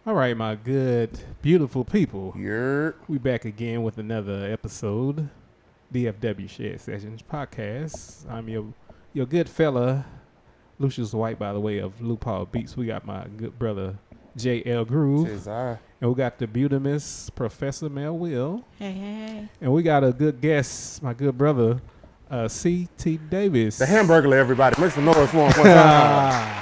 All right, my good, beautiful people. You're We back again with another episode, DFW Shed Sessions Podcast. I'm your good fella, Lucius White, by the way, of Lupal Beats. We got my good brother, J Ell Groove. tis I. And we got the beautimous Professor Mel Will. Hey. And we got a good guest, my good brother, C.T. Davis. The Hamburglar, everybody. Make some noise for him one time.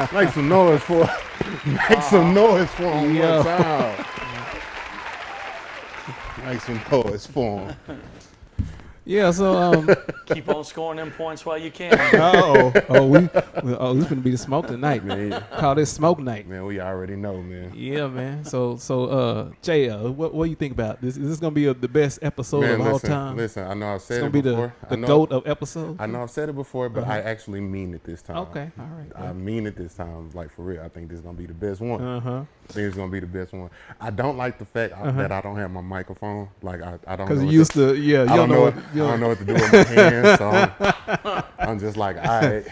Make some noise for him Yo. one time. Make some noise for him. Yeah, so Keep on scoring them points while you can. this gonna be the smoke tonight, man. Man, Call this smoke night. man, we already know, man. Yeah, man. So Jay, what do you think about this? Is this gonna be the best episode Man, of all listen, time? listen. I know I've It's said gonna it be before. the goat of episodes. I know I've said it before, but I actually mean it this time. Okay, all right. I mean it this time, like for real. I think this is gonna be the best one. I think it's gonna be the best one. I don't like the fact that I don't have my microphone. Like I don't. Because know you what used to, to, yeah, you I don't know. what, I don't know what to do with my hands. So I'm just like, all right.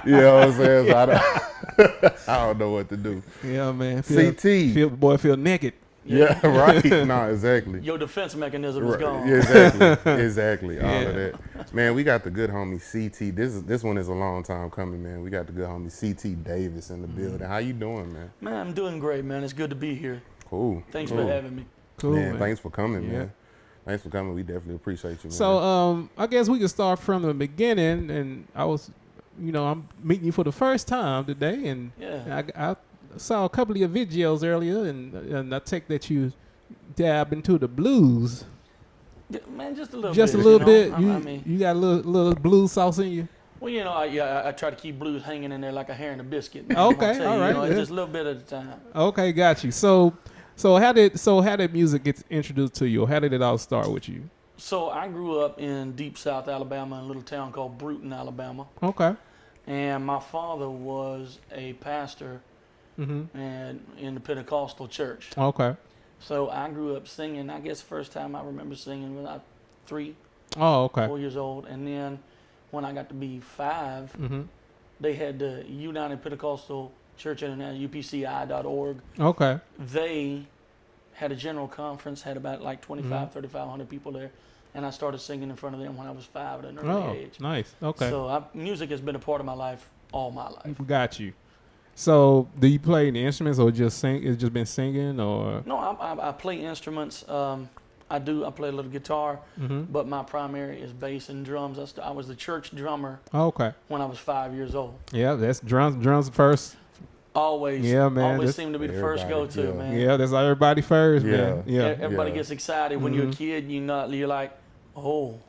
You know what I'm saying? So I don't know what to do. Yeah, man. CT. Feel naked. Yeah, right. No, exactly. Your defense mechanism is Right. gone. Yeah, exactly. All Yeah. of that. Man, we got the good homie CT. This one is a long time coming, man. We got the good homie CT Davis in the building. How you doing, man? Man, I'm doing great, man. It's good to be here. Cool. Thanks cool. for having me. Cool, man, thanks for coming, Yeah. man. Thanks for coming. We definitely appreciate you, man. So I guess we can start from the beginning. And I'm meeting you for the first time today, and Yeah. I saw a couple of your videos earlier, and I take that you dab into the blues. Yeah, man, just a little Just bit. a little bit. I mean, You got a little blues sauce in you. well, I try to keep blues hanging in there like a hair in a biscuit. Man. Okay, I'm gonna tell all you, right, you know, it's yeah. just a little bit at a time. Okay, got you. So how did music get introduced to you? Or how did it all start with you? So I grew up in deep South Alabama, in a little town called Bruton, Alabama. Okay. And my father was a pastor and in the Pentecostal church. Okay. So I grew up singing. I guess the first time I remember singing when I was 3, Oh, okay. 4 years old. And then when I got to be 5, they had the United Pentecostal Church International, upci.org. Okay. They had a general conference, had about like 3,500 people there. And I started singing in front of them when I was 5 at an early age. Nice. Okay. So music has been a part of my life all my life. Got you. So, do you play any instruments or just sing? It's just been singing, or? No, I play instruments. I play a little guitar, but my primary is bass and drums. I was the church drummer Okay. when I was 5 years old. Yeah, that's drums first. Always, Yeah, man, always that's- seemed to be the first Everybody, go-to, yeah. man. Yeah, that's everybody first, man. Yeah. Yeah. Everybody Yeah. gets excited when you're a kid. You're like, oh,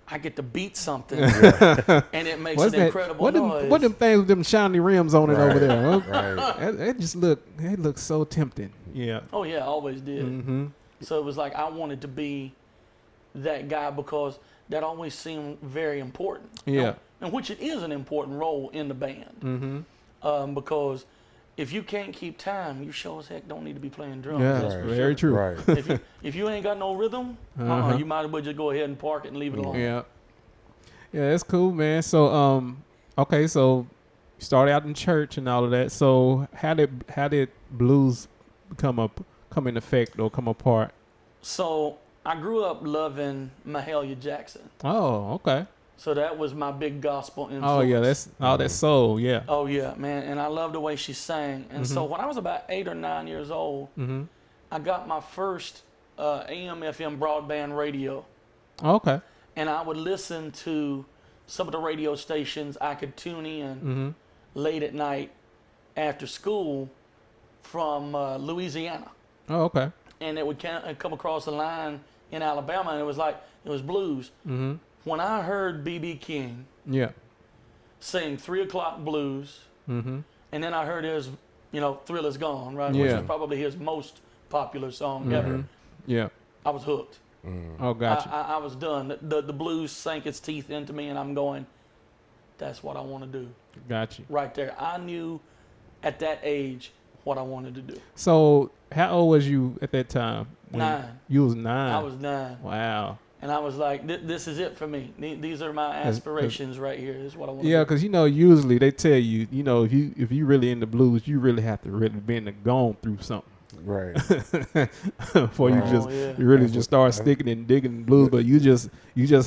I get to beat something, and it makes What's an that? incredible noise. What them things with them shiny rims on it over there? Huh? Right. It looks so tempting. Yeah. Oh yeah, I always did. Mm-hmm. So it was like I wanted to be that guy because that always seemed very important. Yeah. And which it is an important role in the band. Because if you can't keep time, you sure as heck don't need to be playing drums. Yeah, That's for very sure. true. Right. If you ain't got no rhythm, you might as well just go ahead and park it and leave it alone. Yeah. Yeah, that's cool, man. So okay, so you started out in church and all of that. So how did blues come in effect or come apart? So I grew up loving Mahalia Jackson. Oh, okay. So that was my big gospel influence. Oh yeah, that's soul, yeah. Oh yeah, man, and I love the way she sang. And so when I was about 8 or 9 years old, I got my first AM/FM broadband radio, Okay. and I would listen to some of the radio stations I could tune in late at night after school from Louisiana, Oh, okay. and it would come across the line in Alabama, and it was blues. When I heard B.B. King Yeah. sing 3 o'clock blues, And then I heard his, Thriller's Gone, right? Yeah. Which is probably his most popular song ever. Yeah. I was hooked. Oh, gotcha. I was done. The blues sank its teeth into me, and I'm going, that's what I want to do. Gotcha. Right there. I knew at that age what I wanted to do. So, how old was you at that time? 9. You was 9. I was 9. Wow. And I was like, this is it for me. These are my aspirations right here. This is what I want to do. Yeah, because usually they tell you, if you really in the blues, you really have to really been gone through something. Right. Before you just start sticking and digging blues, but you just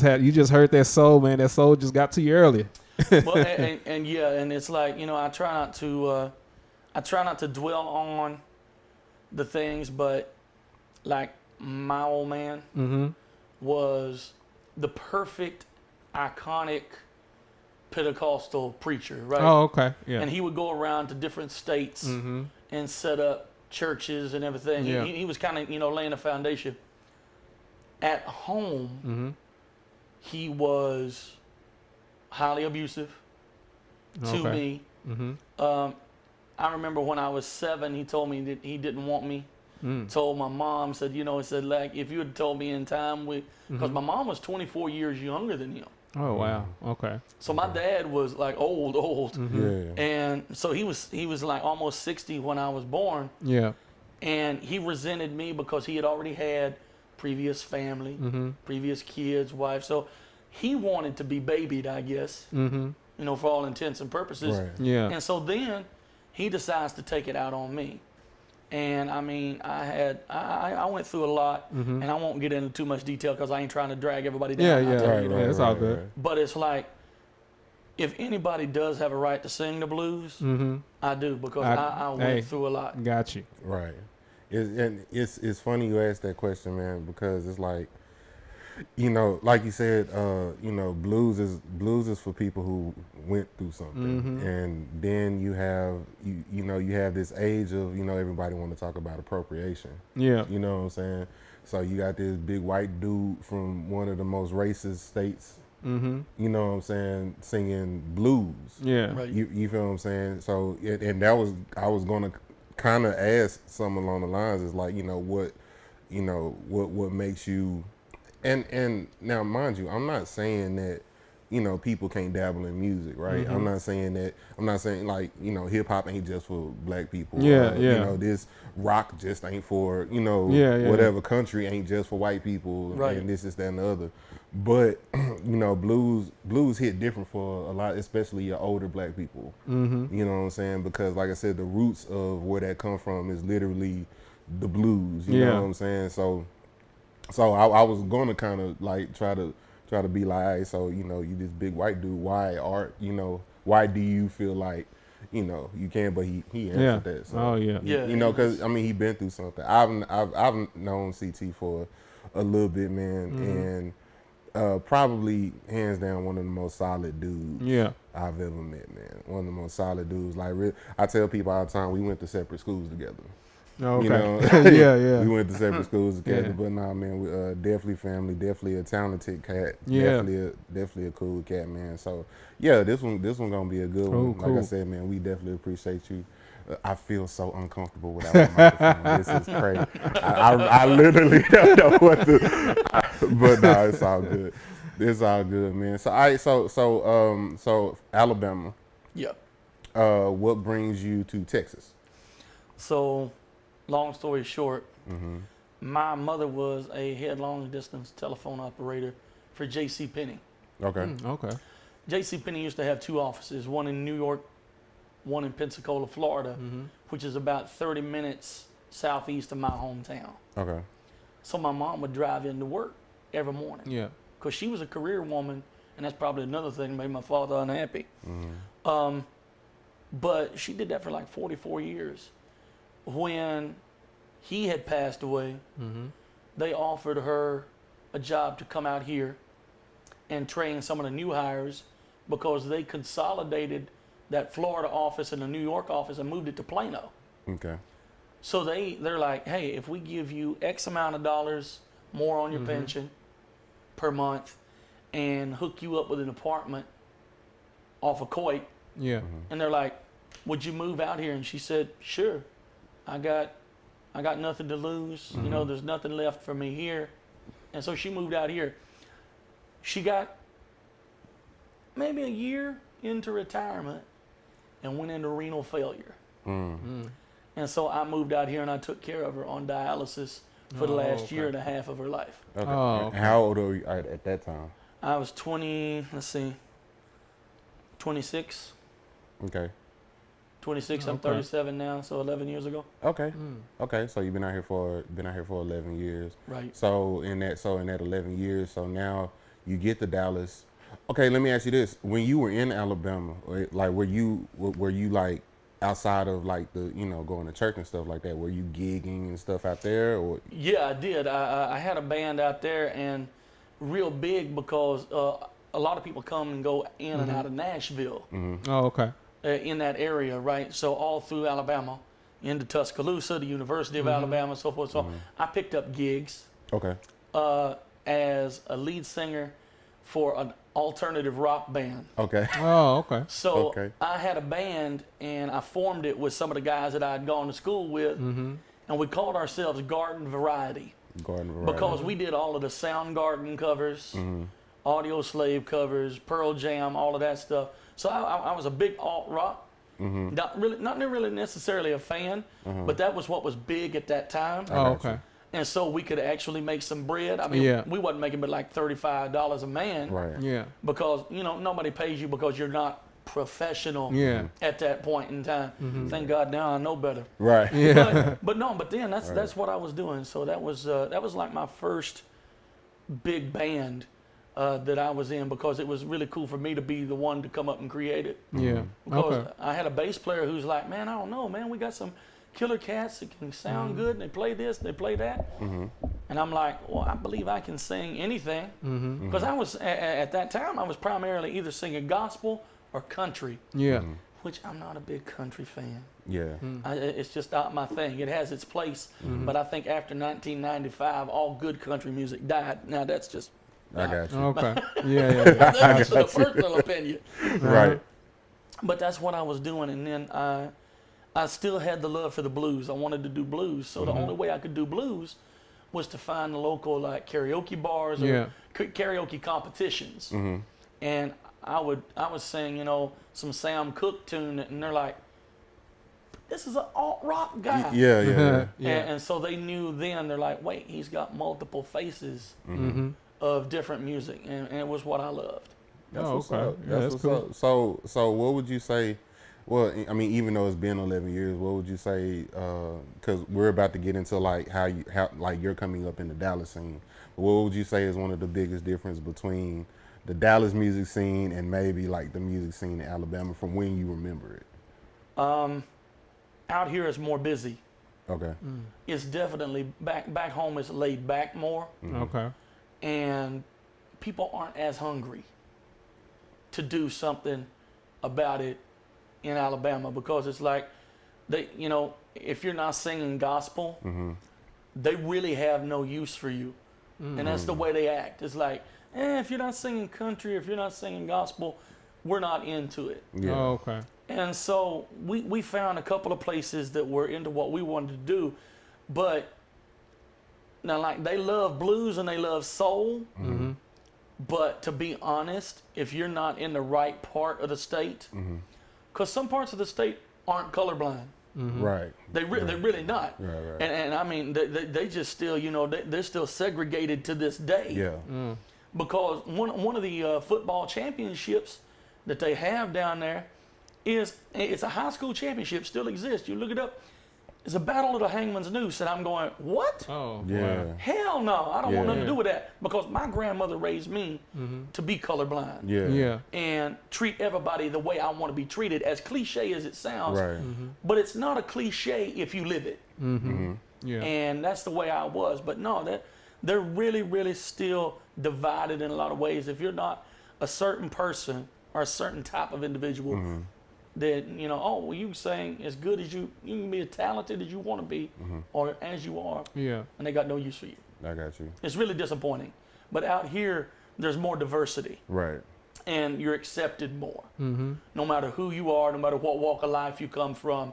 heard that soul, man. That soul just got to you earlier. Well, and it's like, I try not to dwell on the things, but like my old man was the perfect, iconic Pentecostal preacher, right? Oh, okay, yeah. And he would go around to different states and set up churches and everything. Yeah. He was kind of, laying a foundation. At home, he was highly abusive to me. I remember when I was 7, he told me that he didn't want me. Told my mom, said, like, if you had told me in time, because my mom was 24 years younger than him. Oh, wow. Okay. So my dad was like old. Yeah. And so he was like almost 60 when I was born. Yeah. And he resented me because he had already had previous family, previous kids, wife. So he wanted to be babied, I guess, for all intents and purposes. Right. Yeah. And so then he decides to take it out on me. And I mean, I went through a lot, and I won't get into too much detail because I ain't trying to drag everybody down. Yeah, it's all good. But it's like, if anybody does have a right to sing the blues, I do, because I went through a lot. Got you. Right. It's funny you asked that question, man, because it's like, like you said, blues is for people who went through something, and then you have this age of everybody want to talk about appropriation. Yeah. You know what I'm saying? So you got this big white dude from one of the most racist states. You know what I'm saying? Singing blues. Yeah. Right. You feel what I'm saying? So and that was I was gonna kind of ask something along the lines is like what makes you. And now, mind you, I'm not saying that, people can't dabble in music, right? I'm not saying like, hip hop ain't just for black people. Yeah, This rock just ain't for, whatever country ain't just for white people. Right. And this, that, and the other. But, blues hit different for a lot, especially your older black people. You know what I'm saying? Because, like I said, the roots of where that come from is literally the blues. You know what I'm saying? So I was gonna kind of like try to be like, hey, so you this big white dude, why art? Why do you feel like you can? But he answered that. So, oh yeah. Because I mean he been through something. I've known CT for a little bit, man, and probably hands down one of the most solid dudes I've ever met, man. One of the most solid dudes. Like I tell people all the time, we went to separate schools together. Okay. Yeah. We went to separate schools together, but nah, man, we definitely family, definitely a talented cat, definitely a cool cat, man. So yeah, this one gonna be a good one. Cool. Like I said, man, we definitely appreciate you. I feel so uncomfortable without a microphone. This is crazy. I literally don't know what to. But no, it's all good. It's all good, man. So Alabama. Yeah. What brings you to Texas? So, long story short, my mother was a head long distance telephone operator for J.C. Penney. Okay. Okay. J.C. Penney used to have 2 offices, one in New York, one in Pensacola, Florida, which is about 30 minutes southeast of my hometown. Okay. So my mom would drive into work every morning. Yeah. Because she was a career woman, and that's probably another thing that made my father unhappy. But she did that for like 44 years. When he had passed away, they offered her a job to come out here and train some of the new hires because they consolidated that Florida office and the New York office and moved it to Plano. Okay. So they're like, hey, if we give you X amount of dollars more on your pension per month and hook you up with an apartment off of Coit, Yeah. and they're like, would you move out here? And she said, sure. I got nothing to lose. You know, there's nothing left for me here. And so she moved out here. She got maybe a year into retirement and went into renal failure. And so I moved out here and I took care of her on dialysis for the last year and a half of her life. Okay. Oh, okay. How old were you at that time? I was 26. Okay. 26. I'm 37 now, so 11 years ago. Okay. Okay. So you've been out here for 11 years. Right. So in that 11 years, so now you get to Dallas. Okay, let me ask you this: when you were in Alabama, like were you like outside of like the going to church and stuff like that? Were you gigging and stuff out there, or? Yeah, I did. I had a band out there, and real big because a lot of people come and go in and out of Nashville. Oh, okay. In that area, right? So all through Alabama, into Tuscaloosa, the University of Alabama, so forth. So I picked up gigs. Okay. As a lead singer for an alternative rock band. Okay. Oh, okay. So I had a band, and I formed it with some of the guys that I had gone to school with, and we called ourselves Garden Variety. Garden Variety. Because we did all of the Soundgarden covers, Audio Slave covers, Pearl Jam, all of that stuff. So I was a big alt rock. Not really necessarily a fan, but that was what was big at that time. Oh, okay. And so we could actually make some bread. I mean, we wasn't making but like $35 a man. Right. Yeah. Because, nobody pays you because you're not professional at that point in time. Thank God now I know better. Right. Yeah. But then that's what I was doing. So that was like my first big band that I was in, because it was really cool for me to be the one to come up and create it. Yeah. Because I had a bass player who's like, man, I don't know, man, we got some killer cats that can sound good, and they play this, they play that. And I'm like, well, I believe I can sing anything. Because I was, at that time, I was primarily either singing gospel or country. Yeah. Which I'm not a big country fan. Yeah. It's just not my thing. It has its place. But I think after 1995, all good country music died. Now that's just... I got you. Okay. Yeah. That's a personal opinion. Right. But that's what I was doing. And then I still had the love for the blues. I wanted to do blues. So the only way I could do blues was to find the local like karaoke bars or karaoke competitions. And I would sing, some Sam Cooke tune, and they're like, this is an alt rock guy. Yeah. And so they knew then, they're like, wait, he's got multiple faces of different music, and it was what I loved. That's what's okay. up. Yeah, that's cool. So what would you say? Well, I mean, even though it's been 11 years, what would you say? Because we're about to get into like how you're coming up in the Dallas scene. What would you say is one of the biggest difference between the Dallas music scene and maybe like the music scene in Alabama from when you remember it? Out here is more busy. Okay. It's definitely back home is laid back more. Okay. And people aren't as hungry to do something about it in Alabama, because it's like if you're not singing gospel, they really have no use for you. And that's the way they act. It's like, if you're not singing country, if you're not singing gospel, we're not into it. Yeah. Oh, okay. And so we found a couple of places that were into what we wanted to do, but now like they love blues and they love soul, but to be honest, if you're not in the right part of the state, because some parts of the state aren't colorblind. Right. They're really not. Right. And I mean, they just still, they're still segregated to this day. Yeah. Because one of the football championships that they have down there it's a high school championship, still exists. You look it up. It's a battle of the hangman's noose, and I'm going, what? Oh, Yeah. wow. Hell no, I don't want nothing to do with that, because my grandmother raised me to be colorblind. Yeah. And treat everybody the way I want to be treated, as cliche as it sounds. Right. But it's not a cliche if you live it. Yeah. And that's the way I was. But no, they're really, really still divided in a lot of ways. If you're not a certain person or a certain type of individual, then, you can sing as good as you can be as talented as you want to be, or as you are. Yeah. And they got no use for you. I got you. It's really disappointing. But out here, there's more diversity. Right. and you're accepted more. Mm-hmm. No matter who you are, no matter what walk of life you come from.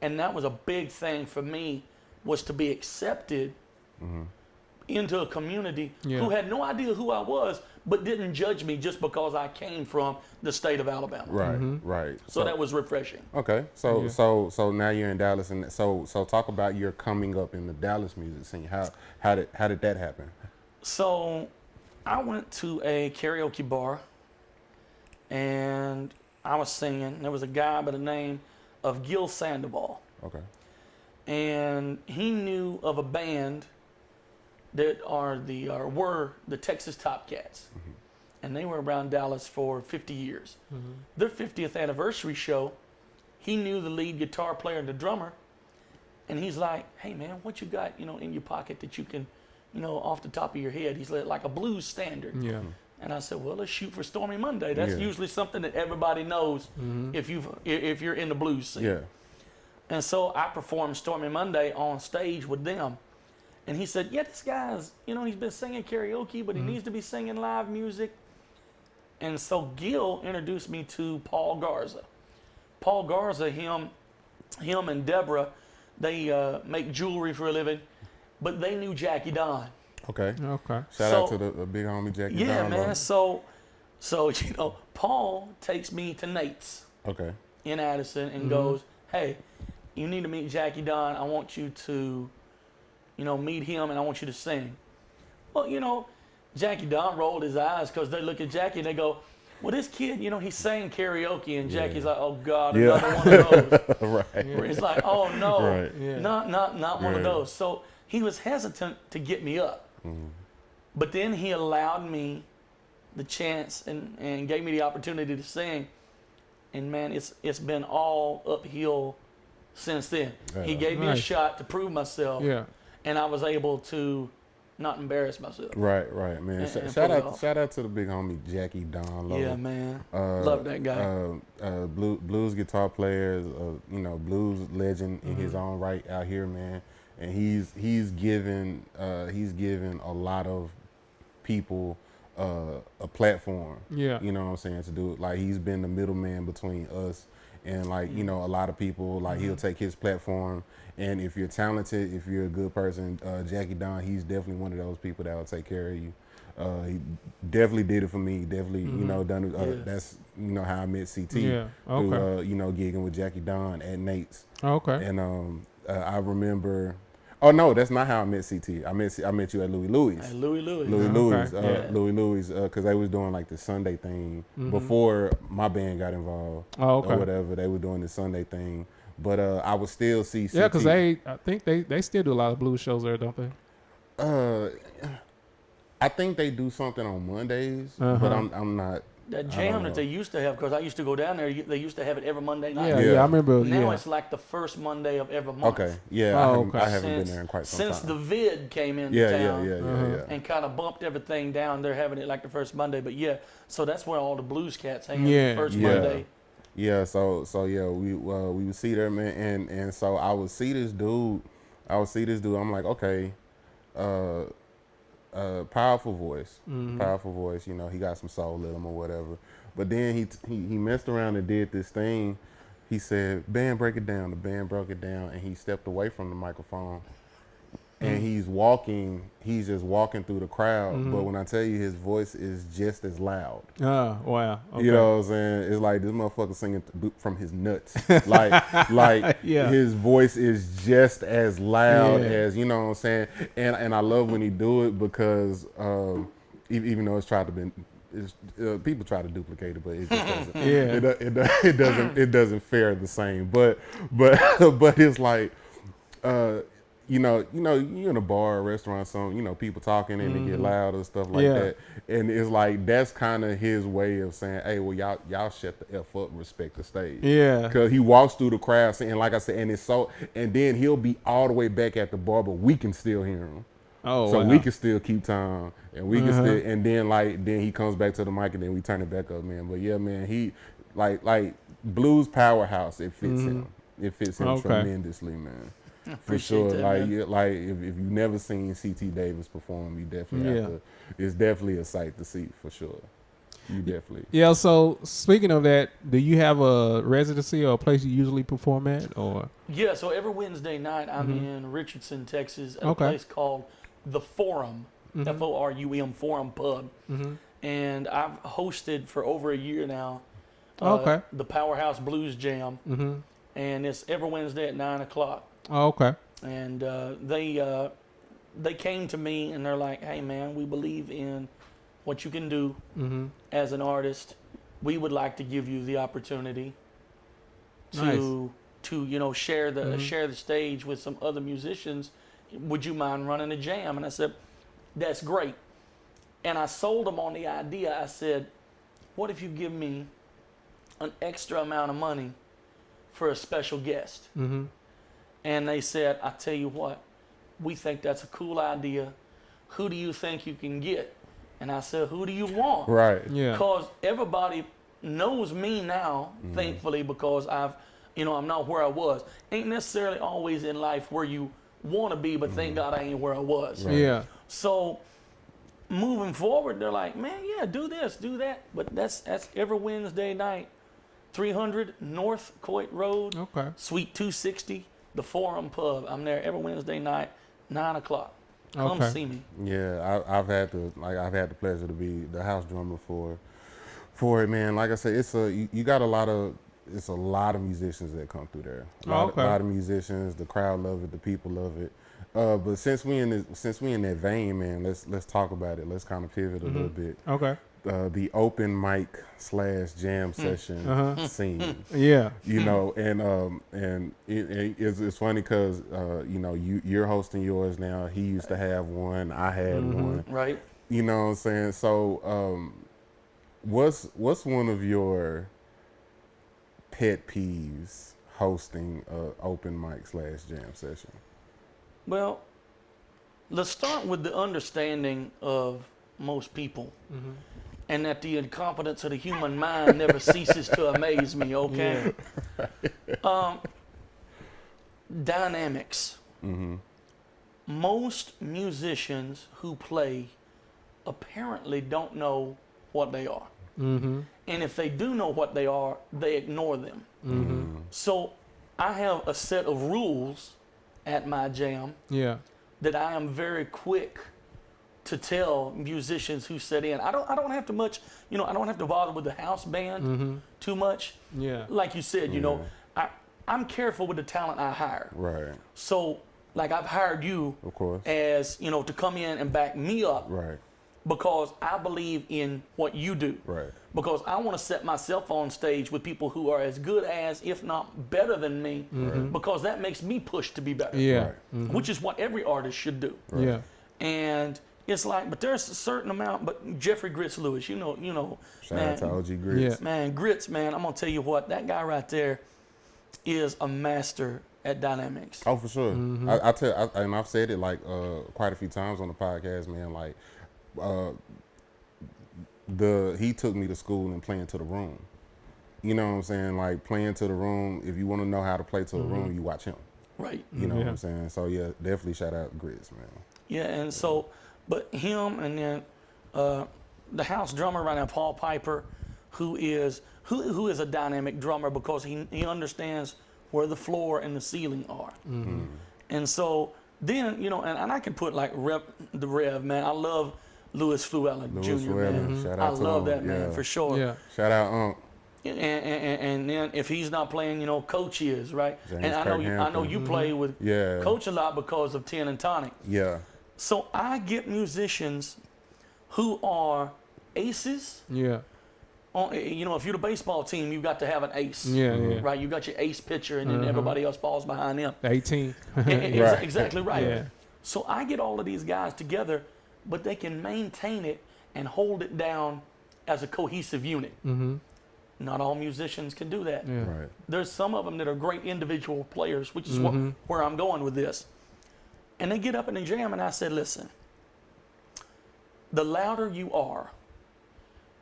And that was a big thing for me, was to be accepted into a community who had no idea who I was, but didn't judge me just because I came from the state of Alabama. Right, right. So that was refreshing. Okay, so now you're in Dallas, and so talk about your coming up in the Dallas music scene. How did that happen? So I went to a karaoke bar, and I was singing. There was a guy by the name of Gil Sandoval. Okay. And he knew of a band that were the Texas Top Cats. And they were around Dallas for 50 years. Their 50th anniversary show, he knew the lead guitar player and the drummer. And he's like, hey man, what you got, in your pocket that you can, off the top of your head? He's like a blues standard. Yeah. And I said, well, let's shoot for Stormy Monday. That's usually something that everybody knows if you're in the blues scene. Yeah. And so I performed Stormy Monday on stage with them. And he said, yeah, this guy's, he's been singing karaoke, but he needs to be singing live music. And so Gil introduced me to Paul Garza. Paul Garza, him and Deborah, they make jewelry for a living, but they knew Jackie Don. Okay. Okay. Shout out to the big homie Jackie Don. Yeah, man. So Paul takes me to Nate's. Okay. In Addison and goes, hey, you need to meet Jackie Don. I want you to, meet him, and I want you to sing. Well, Jackie Don rolled his eyes because they look at Jackie and they go, well, this kid, he sang karaoke, and Jackie's like, oh God, another one of those. Right. Where it's like, oh no, Right. Yeah. not one of those. So he was hesitant to get me up. But then he allowed me the chance and gave me the opportunity to sing. And man, it's been all uphill since then. He gave me a shot to prove myself. Yeah. And I was able to not embarrass myself. Right, man. And Shout out to the big homie Jackie Don. Yeah, man. Love that guy. Blues guitar players, blues legend in his own right out here, man. And he's given a lot of people a platform. Yeah. You know what I'm saying, to do it. Like, he's been the middleman between us and a lot of people. Like, he'll take his platform, and if you're talented, if you're a good person, Jackie Don, he's definitely one of those people that will take care of you. He definitely did it for me. Definitely, done it. That's how I met CT. Yeah. Okay. Through gigging with Jackie Don at Nate's. Okay. And I remember. Oh no, that's not how I met CT. I met you at Louis Louis. At Louis Louis. Louis Louis, because they was doing like the Sunday thing before my band got involved. Oh, okay. Or whatever, they were doing the Sunday thing. But I would still see CT. Yeah, because I think they still do a lot of blues shows there, don't they? I think they do something on Mondays, but I'm not. That jam that they used to have, because I used to go down there, they used to have it every Monday night. Yeah, I remember. Now it's like the first Monday of every month. Okay, yeah, I haven't been there in quite some time. Since the vid came into town and kind of bumped everything down, they're having it like the first Monday. But yeah, so that's where all the blues cats hang out the first Monday. Yeah, so yeah, we would see there, man, and so I would see this dude. I'm like, okay, powerful voice. He got some soul in him or whatever. But then he messed around and did this thing. He said, "Band, break it down." The band broke it down, and he stepped away from the microphone. And he's just walking through the crowd. But when I tell you, his voice is just as loud. Oh, wow. Okay. You know what I'm saying? It's like this motherfucker singing from his nuts. like his voice is just as loud as, you know what I'm saying? And I love when he do it because even though people try to duplicate it, but it just doesn't. It doesn't fare the same. But it's like. You're in a bar or restaurant, people talking and they get loud and stuff like that. And it's like, that's kind of his way of saying, hey, well, y'all shut the F up, respect the stage. Yeah. Because he walks through the crowd saying, like I said, and then he'll be all the way back at the bar, but we can still hear him. Oh, so we can still keep time, and we can still, and then he comes back to the mic, and then we turn it back up, man. But yeah, man, he like blues powerhouse. It fits him. It fits him tremendously, man. For sure, like if you've never seen CT Davis perform, you definitely have to. It's definitely a sight to see for sure. You definitely. Yeah. So speaking of that, do you have a residency or a place you usually perform at, or? Yeah. So every Wednesday night, I'm in Richardson, Texas, at a Okay. place called the Forum, Forum Forum Pub, and I've hosted for over a year now. Okay. The Powerhouse Blues Jam, and it's every Wednesday at 9:00. Oh, okay. And they came to me and they're like, "Hey, man, we believe in what you can do as an artist. We would like to give you the opportunity to share the stage with some other musicians. Would you mind running a jam?" And I said, "That's great." And I sold them on the idea. I said, "What if you give me an extra amount of money for a special guest?" And they said, "I tell you what, we think that's a cool idea. Who do you think you can get?" And I said, "Who do you want?" Right. Yeah. Because everybody knows me now, thankfully, because I'm not where I was. Ain't necessarily always in life where you want to be, but thank God I ain't where I was. Right. Yeah. So moving forward, they're like, "Man, yeah, do this, do that." But that's every Wednesday night, 300 North Coit Road, Okay. Suite 260, the Forum Pub. I'm there every Wednesday night, 9:00. Come Okay. see me. Yeah, I've had the pleasure to be the house drummer for it, man. Like I said, you got a lot of musicians that come through there. A lot of musicians. The crowd love it. The people love it. But since we in that vein, man, let's talk about it. Let's kind of pivot a little bit. Okay. The open mic / jam session scene. Yeah. And it's funny because you're hosting yours now. He used to have one. I had one. Right. You know what I'm saying? So, what's one of your pet peeves hosting a open mic / jam session? Well, let's start with the understanding of most people, and that the incompetence of the human mind never ceases to amaze me. Okay. Dynamics. Most musicians who play apparently don't know what they are. And if they do know what they are, they ignore them. So I have a set of rules at my jam that I am very quick to tell musicians who set in. I don't have to much, I don't have to bother with the house band too much. Yeah. Like you said, I'm careful with the talent I hire. Right. So like I've hired you, Of course. as to come in and back me up. Right. Because I believe in what you do. Right. Because I want to set myself on stage with people who are as good as, if not better than me, because that makes me push to be better. Yeah. Right. Which is what every artist should do. Right. Yeah. And it's like, but there's a certain amount, but Jeffrey Grits Lewis, Shout out to OG Grits. Yeah. Man, Grits, man, I'm gonna tell you what, that guy right there is a master at dynamics. Oh, for sure. And I've said it like quite a few times on the podcast, man. Like, he took me to school and playing to the room. You know what I'm saying? Like playing to the room. If you want to know how to play to the room, you watch him. Right. You know what I'm saying? So yeah, definitely shout out Grits, man. Yeah, and so, but him and then the house drummer right now, Paul Piper, who is a dynamic drummer because he understands where the floor and the ceiling are. And so then, and I can put like the Rev, man. I love Louis Fluellen Jr., man. Shout I out to love him. that man for sure. Yeah. Shout out And then if he's not playing, Coach is, right? James And I know you play with Yeah. Coach a lot because of Tin and Tonic. Yeah. So I get musicians who are aces. Yeah. If you're the baseball team, you've got to have an ace. Yeah. Yeah. Right? You got your ace pitcher, and then everybody else falls behind them. 18. Right. Exactly right. Yeah. So I get all of these guys together, but they can maintain it and hold it down as a cohesive unit. Not all musicians can do that. Yeah. Right. There's some of them that are great individual players, which is where I'm going with this. And they get up in the jam, and I said, listen, the louder you are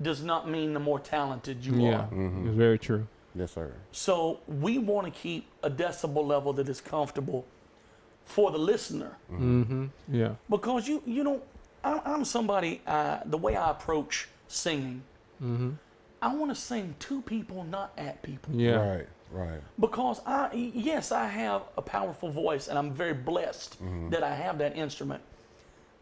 does not mean the more talented you Yeah. are. It's very true. Yes, sir. So we want to keep a decibel level that is comfortable for the listener. Yeah. Because I'm somebody, the way I approach singing I want to sing to people, not at people. Yeah. Right. Because I have a powerful voice, and I'm very blessed that I have that instrument.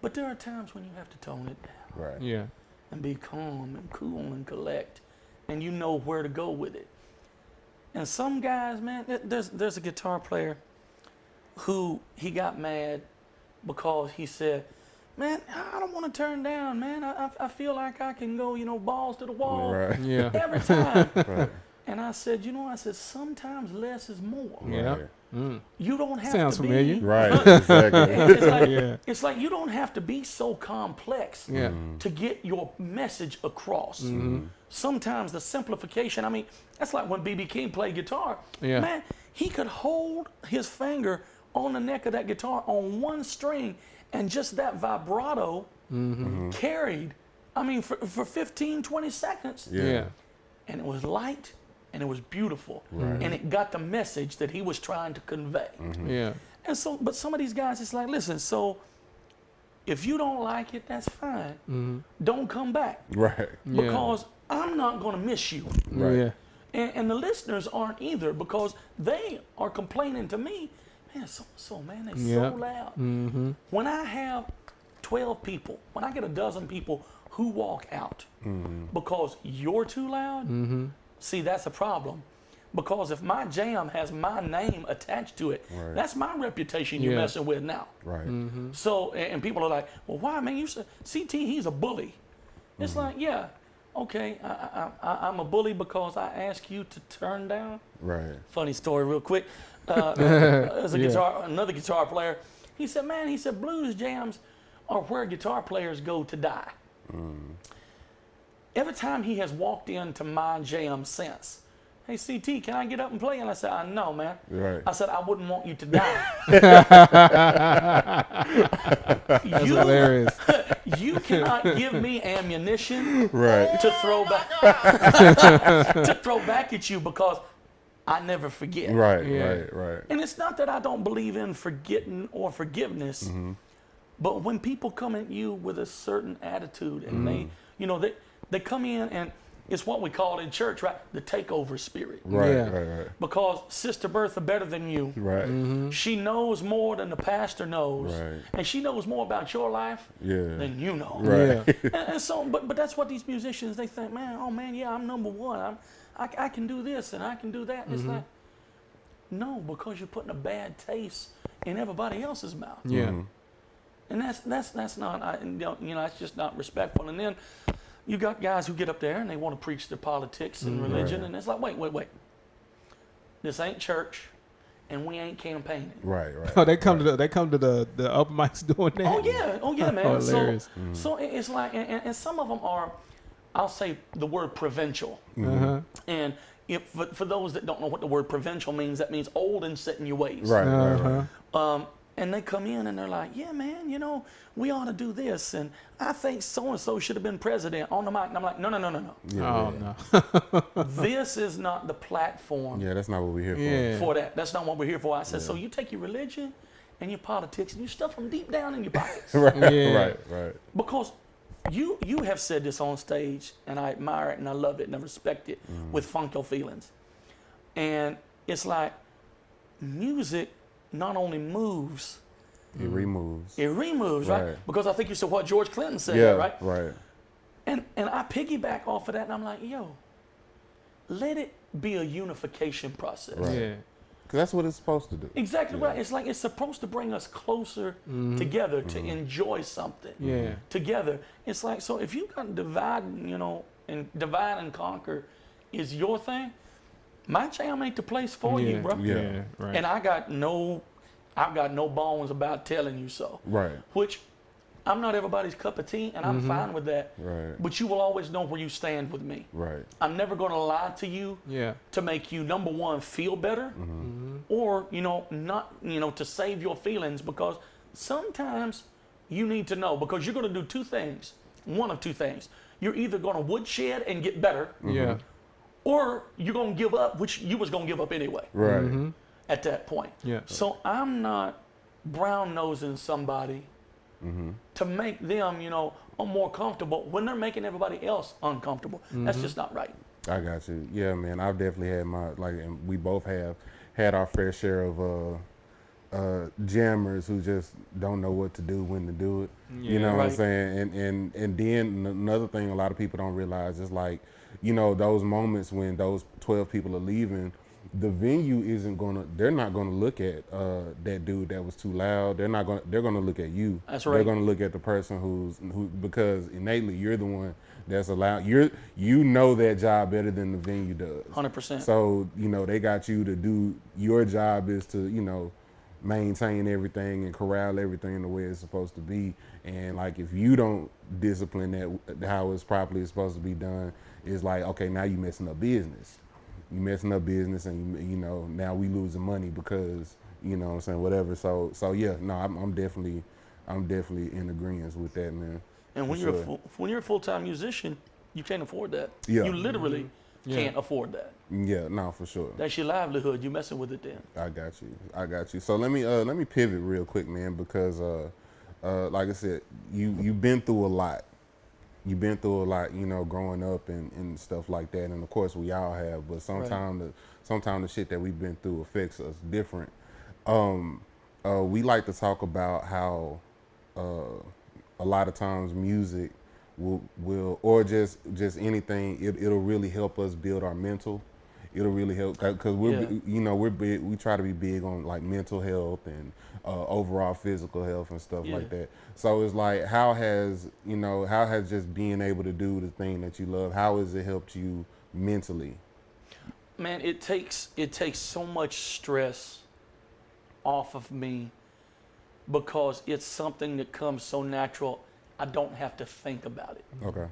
But there are times when you have to tone it down. Right. Yeah. And be calm and cool and collect, and you know where to go with it. And some guys, man, there's a guitar player who he got mad because he said, man, I don't want to turn down, man. I feel like I can go, balls to the wall every time. Right. And I said, sometimes less is more. Yeah. You don't have Sounds to familiar. be. Right. Exactly. It's like you don't have to be so complex to get your message across. Sometimes the simplification, that's like when B.B. King played guitar. Yeah. Man, he could hold his finger on the neck of that guitar on one string, and just that vibrato carried, for 15, 20 seconds. Yeah. And it was light, and it was beautiful. And it got the message that he was trying to convey. Yeah. And so, but some of these guys, it's like, listen, so if you don't like it, that's fine. Don't come back. Right. Because I'm not going to miss you. Right. Yeah. And the listeners aren't either, because they are complaining to me, man, so man, they so loud. When I have 12 people, when I get a dozen people who walk out because you're too loud, see, that's a problem. Because if my jam has my name attached to it, that's my reputation you're messing with now. Right. So, and people are like, well, why, man? You said CT, he's a bully. It's like, yeah, okay, I'm a bully because I ask you to turn down. Right. Funny story, real quick. There's another guitar player. He said, man, blues jams are where guitar players go to die. Every time he has walked into my jam since, hey, CT, can I get up and play? And I said, no, man. Right. I said, I wouldn't want you to die. That's hilarious. You cannot give me ammunition Right. to throw back at you, because I never forget. Right. Yeah. Right. And it's not that I don't believe in forgetting or forgiveness, but when people come at you with a certain attitude, and they come in, and it's what we call in church, right? The takeover spirit. Right. Because Sister Bertha better than you. Right. She knows more than the pastor knows. Right. And she knows more about your life than you know. Right. And so, but that's what these musicians, they think, man, I'm number one. I can do this and I can do that. And it's like, no, because you're putting a bad taste in everybody else's mouth. Yeah. And that's not, it's just not respectful. And then you got guys who get up there and they want to preach their politics and religion, and it's like, wait. This ain't church, and we ain't campaigning. Right. Oh, they come to the open mics doing that. Oh yeah, man. Hilarious. So it's like, and some of them are, I'll say the word provincial. And if for those that don't know what the word provincial means, that means old and set in your ways. Right. And they come in and they're like, yeah, man, we ought to do this, and I think so-and-so should have been president on the mic. And I'm like, no. No. This is not the platform Yeah, that's not what we're here for that. That's not what we're here for. I said, so you take your religion and your politics and you stuff them deep down in your pockets. for. Right. Yeah. Right. Because you have said this on stage, and I admire it and I love it and I respect it with Funk Your Feelings. And it's like, music not only moves, It removes. right? Because I think you said what George Clinton said, right? Right. And I piggyback off of that, and I'm like, let it be a unification process. Right. Yeah. Because that's what it's supposed to do. Exactly right. It's like it's supposed to bring us closer together to enjoy something together. It's like, so if you got divide, and divide and conquer is your thing, my jam ain't the place for you, bro. Yeah. Right. And I've got no bones about telling you so. Right. Which I'm not everybody's cup of tea, and I'm fine with that. Right. But you will always know where you stand with me. Right. I'm never going to lie to you to make you, number one, feel better, or, not, to save your feelings, because sometimes you need to know, because you're going to do two things. One of two things. You're either going to woodshed and get better, or you're going to give up, which you was going to give up anyway. Right. At that point. Yeah. So I'm not brown-nosing somebody to make them, more comfortable when they're making everybody else uncomfortable. That's just not right. I got you. Yeah, man. I've definitely had and we both have had our fair share of jammers who just don't know what to do, when to do it. Yeah. You know what I'm Right. saying? And then another thing a lot of people don't realize is those moments when those 12 people are leaving, the venue they're not gonna look at that dude that was too loud. They're gonna look at you. That's They're right. gonna look at the person because innately you're the one that's allowed. You know that job better than the venue does. 100%. So, they got you to do, your job is to, maintain everything and corral everything the way it's supposed to be. And if you don't discipline that how it's properly supposed to be done, it's like, okay, now you messing up business. You messing up business, and now we losing money because what I'm saying, whatever. So yeah, no, I'm definitely in agreement with that, man. And when you're a full-time musician, you can't afford that. Yeah. You literally can't afford that. Yeah, no, for sure. That's your livelihood. You're messing with it then. I got you. So let me pivot real quick, man, because like I said, you've been through a lot. You've been through a lot, growing up and stuff like that. And of course we all have, but sometimes the shit that we've been through affects us different. We like to talk about how a lot of times music will or just anything, it'll really help us build our mental. It'll really help because we try to be big on mental health and overall physical health and stuff like that. So it's like, how has just being able to do the thing that you love, how has it helped you mentally? Man, it takes so much stress off of me because it's something that comes so natural. I don't have to think about it. Okay.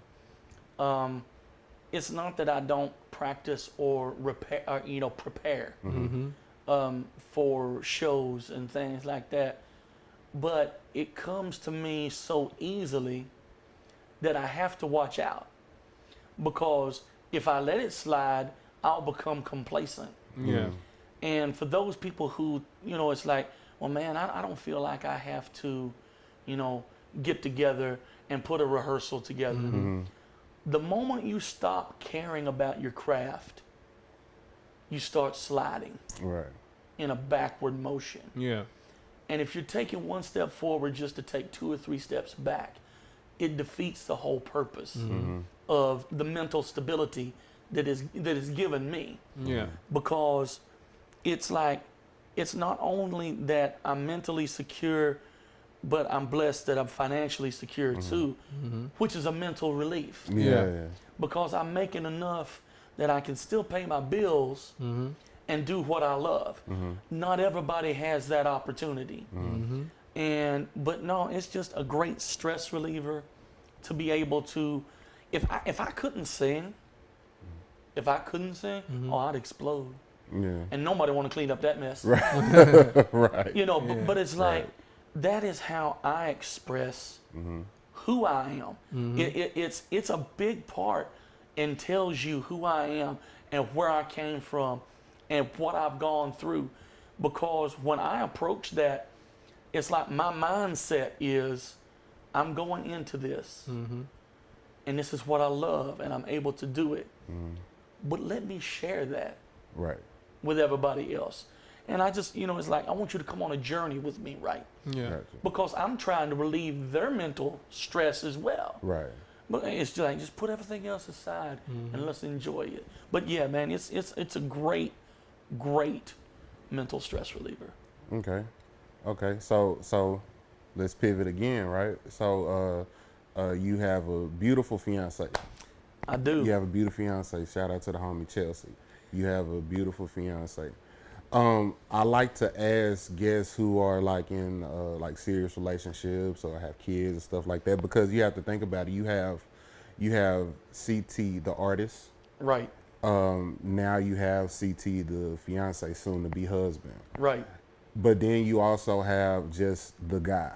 It's not that I don't practice or prepare for shows and things like that, but it comes to me so easily that I have to watch out, because if I let it slide, I'll become complacent. Yeah. And for those people who, it's like, well, man, I don't feel like I have to, get together and put a rehearsal together. The moment you stop caring about your craft, you start sliding in a backward motion. Yeah. And if you're taking one step forward just to take 2 or 3 steps back, it defeats the whole purpose of the mental stability that is given me. Yeah. Because it's like, it's not only that I'm mentally secure, but I'm blessed that I'm financially secure too, which is a mental relief. Yeah. Because I'm making enough that I can still pay my bills and do what I love. Not everybody has that opportunity. But no, it's just a great stress reliever to be able to, if I couldn't sing, oh, I'd explode. Yeah. And nobody want to clean up that mess. Right. But it's like, that is how I express who I am. It's a big part and tells you who I am and where I came from and what I've gone through. Because when I approach that, it's like my mindset is, I'm going into this and this is what I love and I'm able to do it. But let me share that with everybody else. And I just, it's like, I want you to come on a journey with me, right? Yeah. Gotcha. Because I'm trying to relieve their mental stress as well. Right. But it's just like, just put everything else aside and let's enjoy it. But yeah, man, it's a great mental stress reliever. Okay. So let's pivot again, right? So you have a beautiful fiance. I do. You have a beautiful fiance. Shout out to the homie Chelsea. You have a beautiful fiance. I like to ask guests who are in serious relationships or have kids and stuff like that, because you have to think about it. You have CT, the artist. Right. Now you have CT, the fiance, soon to be husband. Right. But then you also have just the guy.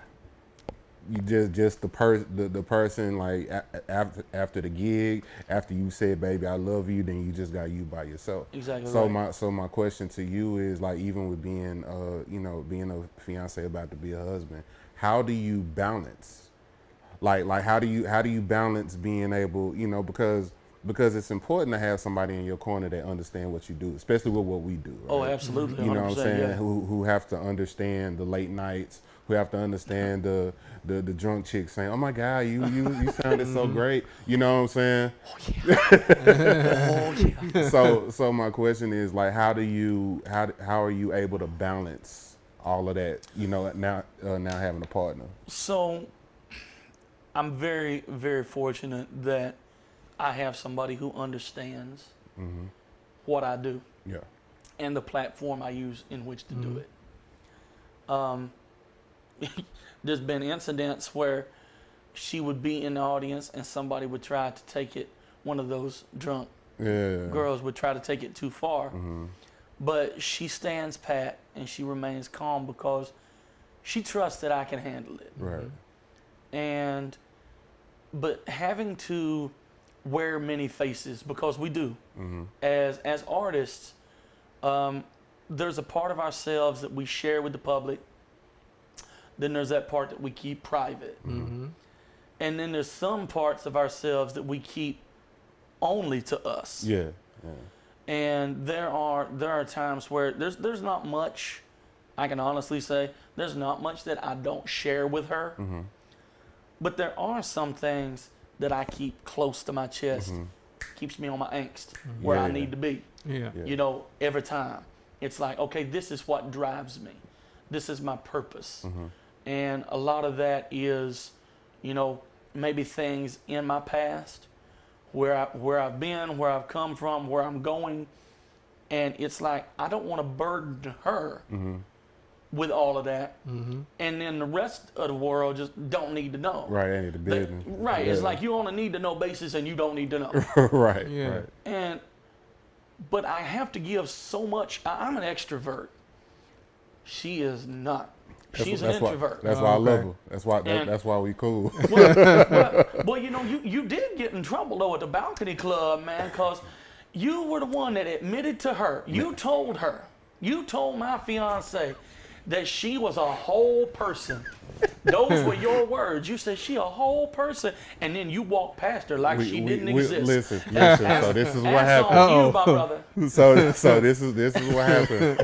you just the person like after the gig, after you said, baby, I love you, then you just got you by yourself. Exactly. So my question to you is, like, even with being being a fiance about to be a husband, how do you balance? Like how do you balance being able, because it's important to have somebody in your corner that understand what you do, especially with what we do. Right? Oh, absolutely. You know what I'm saying? Yeah. Who have to understand the late nights, who have to understand the drunk chicks saying, "Oh my God, you sounded so great." You know what I'm saying? Oh yeah. So my question is, like, how are you able to balance all of that? Now having a partner. So I'm very, very fortunate that I have somebody who understands what I do. Yeah. And the platform I use in which to do it. There's been incidents where she would be in the audience and somebody would try to take it, one of those drunk girls would try to take it too far. But she stands pat and she remains calm because she trusts that I can handle it. Right. But having to wear many faces, because we do, as artists, there's a part of ourselves that we share with the public. Then there's that part that we keep private. And then there's some parts of ourselves that we keep only to us. Yeah. And there are times where there's not much, I can honestly say, there's not much that I don't share with her. But there are some things that I keep close to my chest, keeps me on my angst, where I need to be. Every time. It's like, okay, this is what drives me. This is my purpose. And a lot of that is, maybe things in my past, where I've been, where I've come from, where I'm going. And it's like, I don't want to burden her with all of that. And then the rest of the world just don't need to know. Right, ain't the business. Right, it's like you on a need to know basis and you don't need to know. Right. But I have to give so much. I'm an extrovert. She is not. She's an introvert. That's why I love her. That's why we cool. Well, you did get in trouble though at the balcony club, man, because you were the one that admitted to her. You told my fiance that she was a whole person. Those were your words. You said she a whole person, and then you walked past her like she didn't exist. Listen. So this is what happened. On you, my brother. So this is what happened.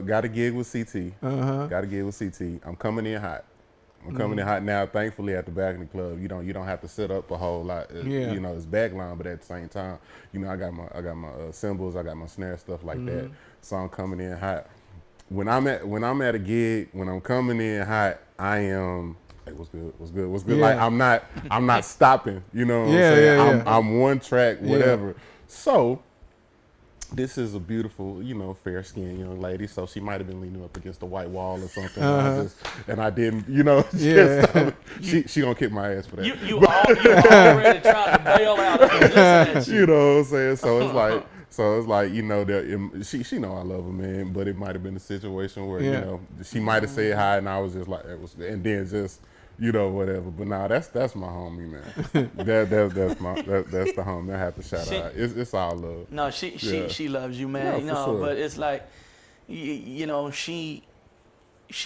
Got a gig with CT. Got a gig with CT. I'm coming in hot. Now. Thankfully, at the balcony club, you don't have to sit up a whole lot. It's backline, but at the same time, I got my cymbals, I got my snare, stuff like that. So I'm coming in hot. When I'm at a gig, when I'm coming in hot, I am, hey, what's good? Yeah. Like I'm not stopping. You know what I'm saying? I'm one track, whatever. Yeah. So this is a beautiful, fair-skinned young lady. So she might have been leaning up against the white wall or something. And I didn't, she gonna kick my ass for that. You already tried to bail out of this. You know what I'm saying? So it's like. She know I love her, man, but it might have been a situation where, she might have said hi and I was just like, and then just, whatever. But nah, that's my homie, man. that's the homie. I have to shout out. It's all love. No, she loves you, man. No, for sure. But it's like, she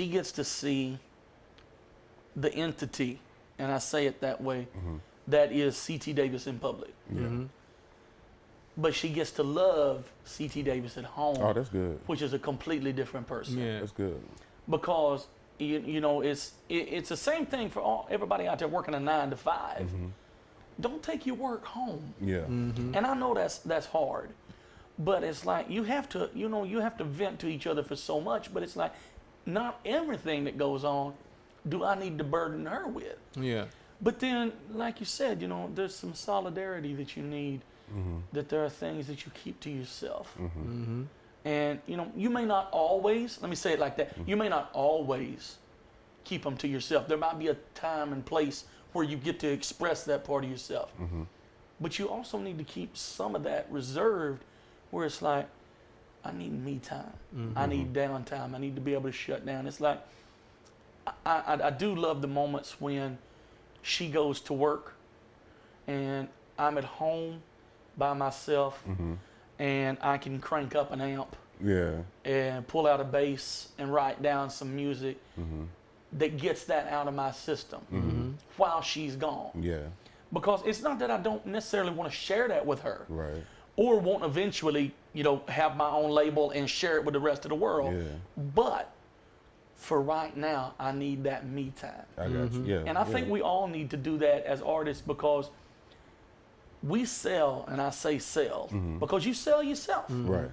gets to see the entity, and I say it that way, that is CT Davis in public. But she gets to love C.T. Davis at home. Oh, that's good. Which is a completely different person. Yeah, that's good. Because it's the same thing for everybody out there working a 9 to 5. Don't take your work home. Yeah. And I know that's hard, but it's like you have to vent to each other for so much. But it's like not everything that goes on do I need to burden her with. Yeah. But then, like you said, there's some solidarity that you need. That there are things that you keep to yourself. And, you may not always, let me say it like that, you may not always keep them to yourself. There might be a time and place where you get to express that part of yourself. But you also need to keep some of that reserved where it's like, I need me time. I need downtime. I need to be able to shut down. It's like, I do love the moments when she goes to work and I'm at home by myself and I can crank up an amp and pull out a bass and write down some music that gets that out of my system while she's gone. Yeah. Because it's not that I don't necessarily want to share that with her. Right. Or won't eventually, have my own label and share it with the rest of the world. Yeah. But for right now, I need that me time. I got you. Yeah. And I think we all need to do that as artists because we sell, and I say sell, because you sell yourself. Right.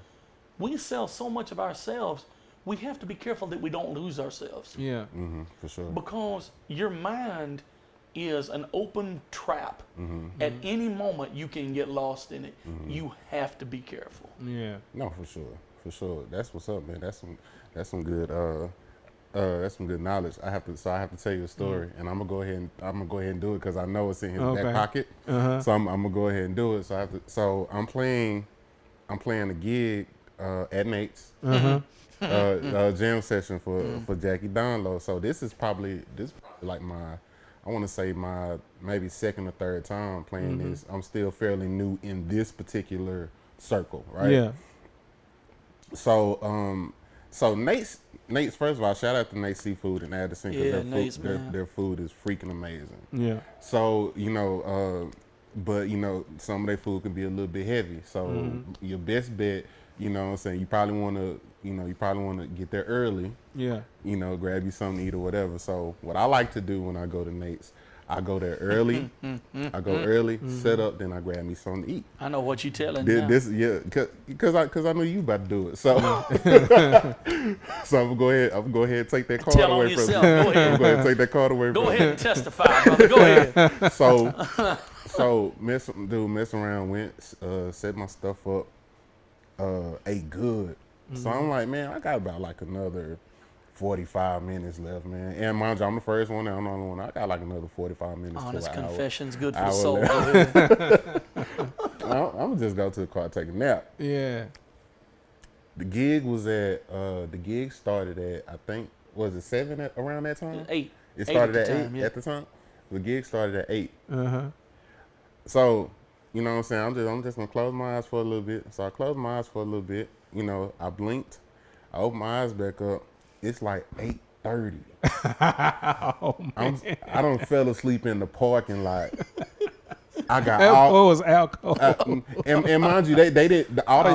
We sell so much of ourselves, we have to be careful that we don't lose ourselves. Yeah. For sure. Because your mind is an open trap. At any moment, you can get lost in it. You have to be careful. Yeah. No, for sure. That's what's up, man. That's some good that's some good knowledge. I have to tell you a story, and I'm gonna go ahead and do it because I know it's in his back pocket. So I'm gonna go ahead and do it. So I'm playing a gig at Nate's jam session for Jackie Donlow. So this is probably like I want to say my maybe second or third time playing this. I'm still fairly new in this particular circle, right? Yeah. So Nate's first of all, shout out to Nate's Seafood in Addison because their food is freaking amazing. Yeah. So but some of their food can be a little bit heavy. So your best bet, what I'm saying, you probably want to get there early. Yeah. Grab you something to eat or whatever. So what I like to do when I go to Nate's, I go there early. I go early, set up, then I grab me something to eat. I know what you're telling Because I know you about to do it. So so I'm gonna go ahead and take that card away from you. Go ahead. I'm gonna go ahead and take that card away from you. Go ahead and testify, brother. Go ahead. So mess around, went, set my stuff up, ate good. So I'm like, man, I got about like another 45 minutes left, man. And mind you, I'm the first one. I'm the only one. I got like another 45 minutes. Honest to an confession's hour, good for the soul. I'm gonna just go to the car, take a nap. Yeah. The gig started at, I think, was it 7 around that time? 8. It started at 8 yeah. at the time. The gig started at 8. So, you know what I'm saying? I'm just gonna close my eyes for a little bit. So I closed my eyes for a little bit. I blinked. I opened my eyes back up. It's like 8:30. I done fell asleep in the parking lot. I got what was alcohol? And mind you, they did all they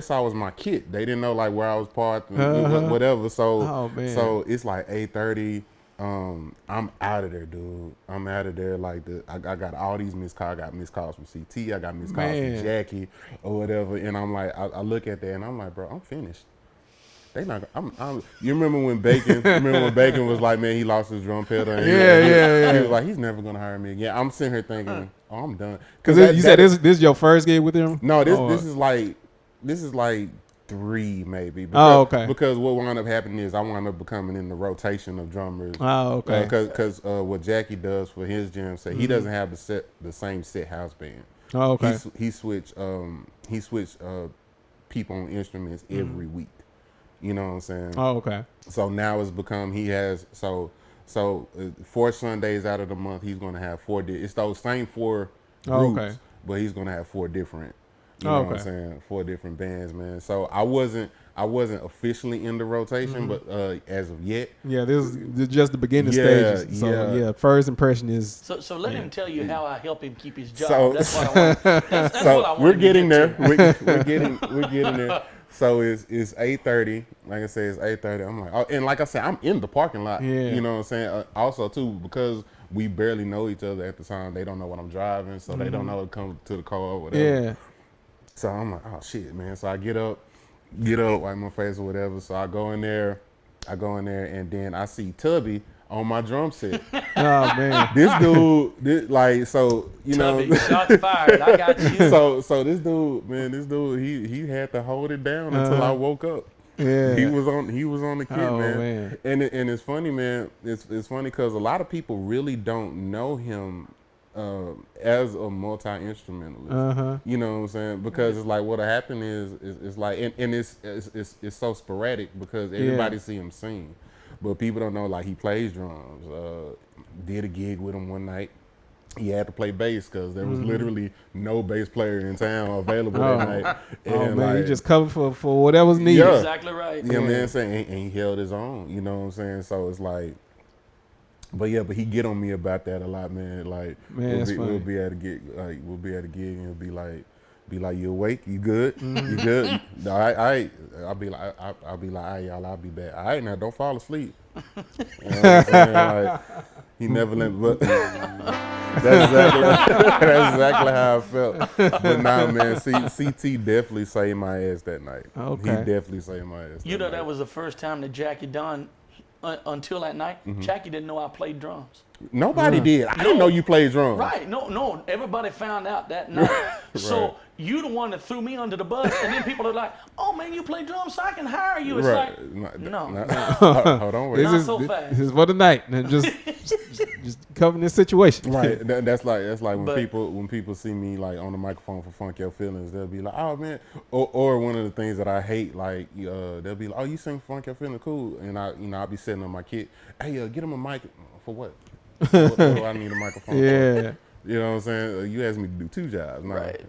saw was my kit. They didn't know like where I was parked and whatever. So so it's like 8:30. I'm out of there, dude. I'm out of there. Like I got all these missed calls. I got missed calls from CT. I got missed calls from Jackie or whatever. And I'm like, I look at that and I'm like, bro, I'm finished. They not. You remember when Bacon? Was like, man, he lost his drum pedal. And he was like, he's never gonna hire me again. I'm sitting here thinking, oh, I'm done. Because you said this is your first gig with him? No, this is like 3 maybe. Because what wound up happening is I wound up becoming in the rotation of drummers. Because what Jackie does for his jam set, he doesn't have the same set house band. He switched people on instruments every week. You know what I'm saying? So now it's become he has 4 Sundays out of the month he's gonna have 4. It's those same 4 groups, but he's gonna have 4 different. You know what I'm saying? 4 different bands, man. So I wasn't officially in the rotation, but as of yet. Yeah, this is just the beginning stages. So first impression is. So let him tell you how I help him keep his job. That's what I want. That's what I want. We're getting there. We're getting there. So it's 8:30. Like I said, it's 8:30. I'm like, and like I said, I'm in the parking lot. Yeah. You know what I'm saying? Also too, because we barely know each other at the time. They don't know what I'm driving, so they don't know to come to the car or whatever. Yeah. So I'm like, oh shit, man. So I get up, wipe my face or whatever. So I go in there, and then I see Tubby on my drum set. Oh man, this dude, Tubby, shots fired. I got you. So this dude, he had to hold it down until I woke up. Yeah, he was on the kit, man. And it's funny, man. It's funny because a lot of people really don't know him as a multi-instrumentalist. You know what I'm saying? Because it's like what happened is it's like and it's so sporadic because everybody see him sing. But people don't know, like, he plays drums. Did a gig with him one night. He had to play bass because there was literally no bass player in town available that night. And man, he just covered for whatever's needed. Yeah. Exactly right. You know what I'm saying? And he held his own, you know what I'm saying? So it's like, but he get on me about that a lot, man. Like, man, we'll be at a gig, and he'll be like, you awake? You good? You good? All right. I'll be like, all right, y'all, I'll be back. All right, now don't fall asleep. You know what I'm saying? Like, he never let me, but that's exactly how I felt. But nah, man, CT definitely saved my ass that night. Okay. He definitely saved my ass. You know, that was the first time that Jackie done, until that night, Jackie didn't know I played drums. Nobody did. I didn't know you played drums. Right. No. Everybody found out that night. So you the one that threw me under the bus, and then people are like, "Oh man, you play drums, so I can hire you." It's like, no. Hold on, wait. Not so fast. This is for the night, and just covering this situation. Right. That's like when people see me like on the microphone for Funk Your Feelings, they'll be like, "Oh man," or one of the things that I hate, like they'll be like, "Oh, you sing Funk Your Feelings, cool," and I'll be sitting on my kid, "Hey, get him a mic for what? What do I need a microphone for?" You know what I'm saying? You asked me to do two jobs. No, Right.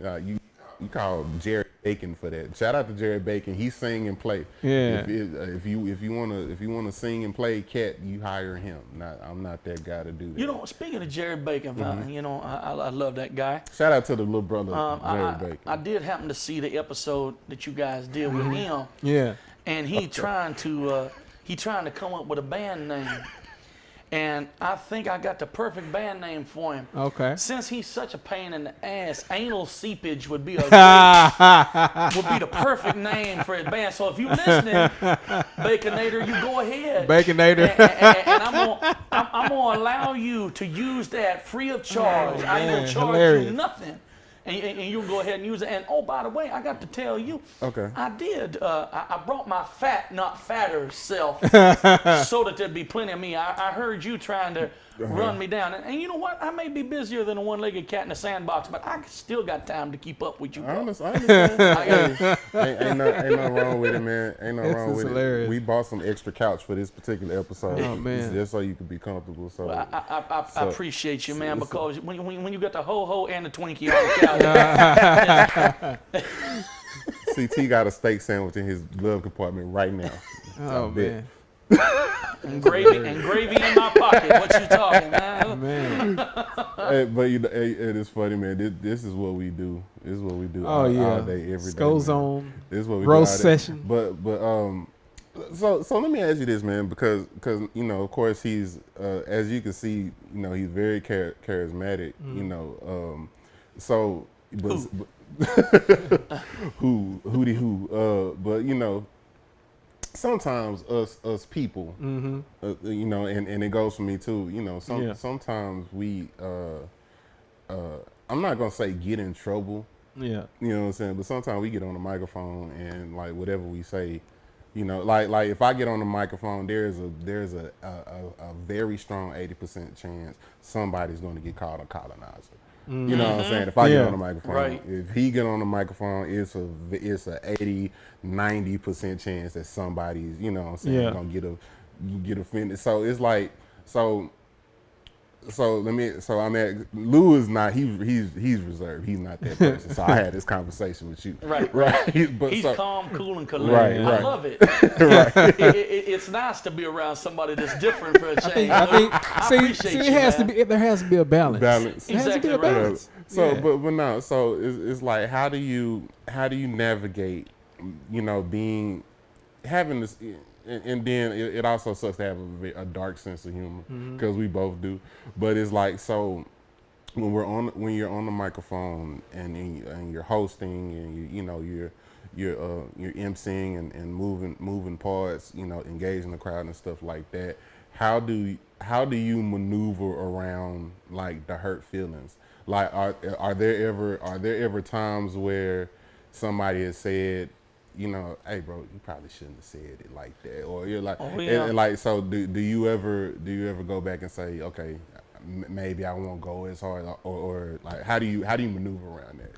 You call Jerry Bacon for that. Shout out to Jerry Bacon. He sing and play. Yeah. If you wanna sing and play, Cat, you hire him. I'm not that guy to do that. You know, speaking of Jerry Bacon, you know, I love that guy. Shout out to the little brother Jerry Bacon. I did happen to see the episode that you guys did with him. Yeah. And he trying to come up with a band name. And I think I got the perfect band name for him. Okay. Since he's such a pain in the ass, Anal Seepage would be the perfect name for his band. So if you're listening, Baconator, you go ahead. Baconator. And I'm gonna allow you to use that free of charge. I ain't gonna charge you nothing. And you'll go ahead and use it. And oh, by the way, I got to tell you, okay, I did. I brought my fat, not fatter self, so that there'd be plenty of me. I heard you trying to run me down, and you know what? I may be busier than a one-legged cat in a sandbox, but I still got time to keep up with you. I understand. ain't nothing wrong with it, man. Ain't nothing wrong with hilarious. it. We bought some extra couch for this particular episode. Oh man, just so you could be comfortable. So well, I appreciate you, man, because when you got the ho-ho and the Twinkie on the couch. CT got a steak sandwich in his glove compartment right now. Oh man. And gravy in my pocket. What you talking, man? But it is funny, man. This is what we do. This is what we do all day, every day. Goes on. This is what we roast do session. But so let me ask you this, man, because you know, of course, he's as you can see, you know, he's very charismatic. You know, so but but you know. Sometimes us people, you know, and it goes for me too. You know, sometimes we, I'm not gonna say get in trouble. Yeah. You know what I'm saying? But sometimes we get on the microphone and like whatever we say, you know, like if I get on the microphone, there's a very strong 80% chance somebody's gonna get called a colonizer. You know what I'm saying? If I get on the microphone, if he get on the microphone, it's a 80-90% chance that somebody's, you know what I'm saying, gonna get offended. So it's like I'm at Lou is not he's reserved. He's not that person. So I had this conversation with you. Right. But he's calm, cool, and collected. Right. I love it. It's nice to be around somebody that's different for a change. I think there has to be a balance. Balance. It has to be a balance. So but no. So it's like how do you navigate, you know, having this. And then it also sucks to have a dark sense of humor because we both do. But it's like, so when you're on the microphone and you're hosting and you're emceeing and moving parts, you know, engaging the crowd and stuff like that. How do you maneuver around like the hurt feelings? Like are there ever times where somebody has said, you know, hey bro, you probably shouldn't have said it like that, or you're like, and like, so do you ever go back and say, okay, maybe I won't go as hard, or like, how do you maneuver around that?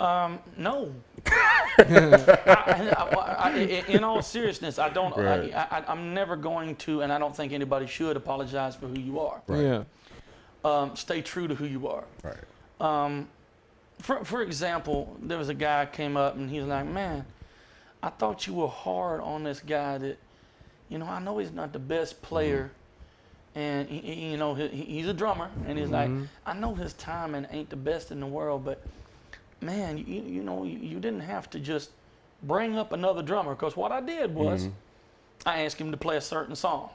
No. In all seriousness, I don't. Right. I'm never going to, and I don't think anybody should apologize for who you are. Right. Yeah. Stay true to who you are. Right. For example, there was a guy came up and he's like, "Man, I thought you were hard on this guy that, I know he's not the best player, and he's a drummer, and he's like, I know his timing ain't the best in the world, but man, you didn't have to just bring up another drummer, because what I did was I asked him to play a certain song.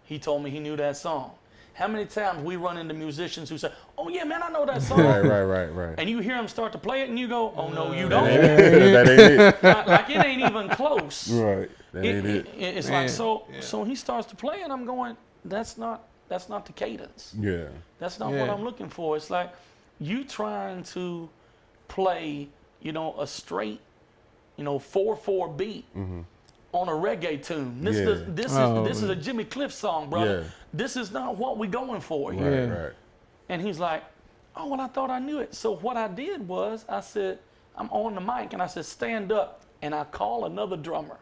He told me he knew that song. How many times we run into musicians who say, "Oh yeah, man, I know that song." Right. And you hear them start to play it, and you go, "Oh no, you don't." That ain't it. Like it ain't even close. Right. That ain't it. It's like so he starts to play, and I'm going, "That's not the cadence. Yeah. That's not what I'm looking for." It's like you trying to play, a straight, 4/4 beat on a reggae tune. This is a Jimmy Cliff song, brother. Yeah. This is not what we're going for. Right. And he's like, "Oh, well, I thought I knew it." So what I did was I said, I'm on the mic, and I said, "Stand up," and I call another drummer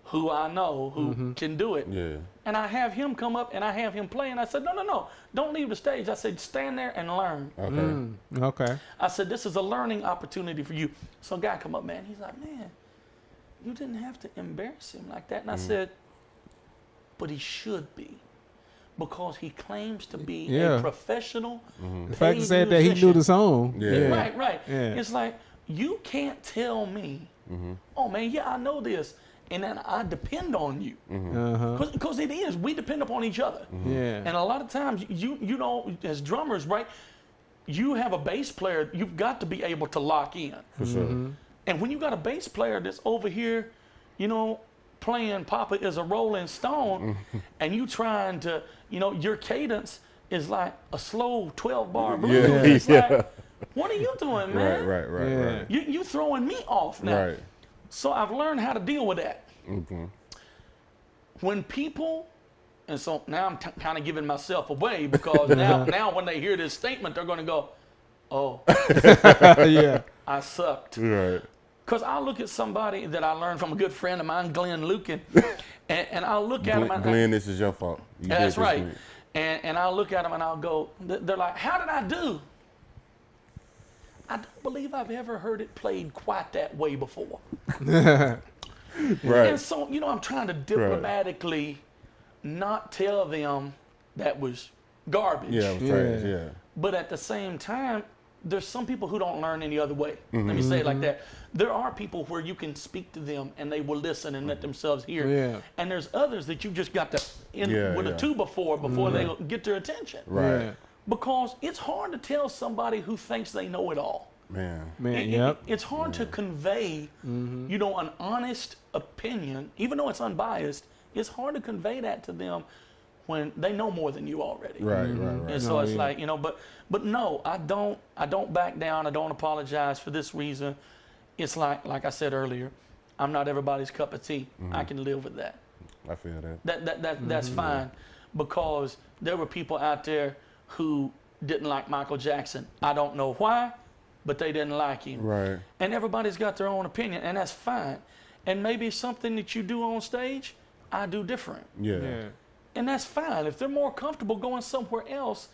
who I know who can do it. Yeah. And I have him come up and I have him play, and I said, no, don't leave the stage. I said, stand there and learn. Okay. Okay. I said, this is a learning opportunity for you. So a guy come up, man, he's like, "Man, you didn't have to embarrass him like that." And I said, but he should be, because he claims to be a professional. The fact he said that he knew the song. Yeah. Right. Yeah. It's like, you can't tell me, "Oh man, yeah, I know this, and then I depend on you," because it is. We depend upon each other. Yeah. And a lot of times, as drummers, right, you have a bass player. You've got to be able to lock in. For sure. And when you got a bass player that's over here, playing "Papa is a Rolling Stone," and you trying to, your cadence is like a slow 12-bar blues. It's like, what are you doing, man? Right. You throwing me off now. Right. So I've learned how to deal with that. When people, and so now I'm kind of giving myself away, because now when they hear this statement, they're going to go, "Oh, Yeah. I sucked." Right. Because I look at somebody that I learned from a good friend of mine, Glenn Lucan, and I'll look at him. Glenn, this is your fault. You That's did this right. to me. And I'll look at them and I'll go, they're like, "How did I do?" I don't believe I've ever heard it played quite that way before. Right. And so, I'm trying to diplomatically not tell them that was garbage. Yeah, it was trash. Yeah. But at the same time, there's some people who don't learn any other way. Let me say it like that. There are people where you can speak to them and they will listen and let themselves hear. Yeah. And there's others that you just got to with a two before they get their attention. Right. Yeah. Because it's hard to tell somebody who thinks they know it all. Man. It's hard to convey, an honest opinion, even though it's unbiased. It's hard to convey that to them when they know more than you already. Right. And so it's like, but no, I don't back down. I don't apologize for this reason. It's like I said earlier, I'm not everybody's cup of tea. I can live with that. I feel that. That's fine, because there were people out there who didn't like Michael Jackson. I don't know why, but they didn't like him. Right. And everybody's got their own opinion, and that's fine. And maybe something that you do on stage, I do different. Yeah. And that's fine. If they're more comfortable going somewhere else,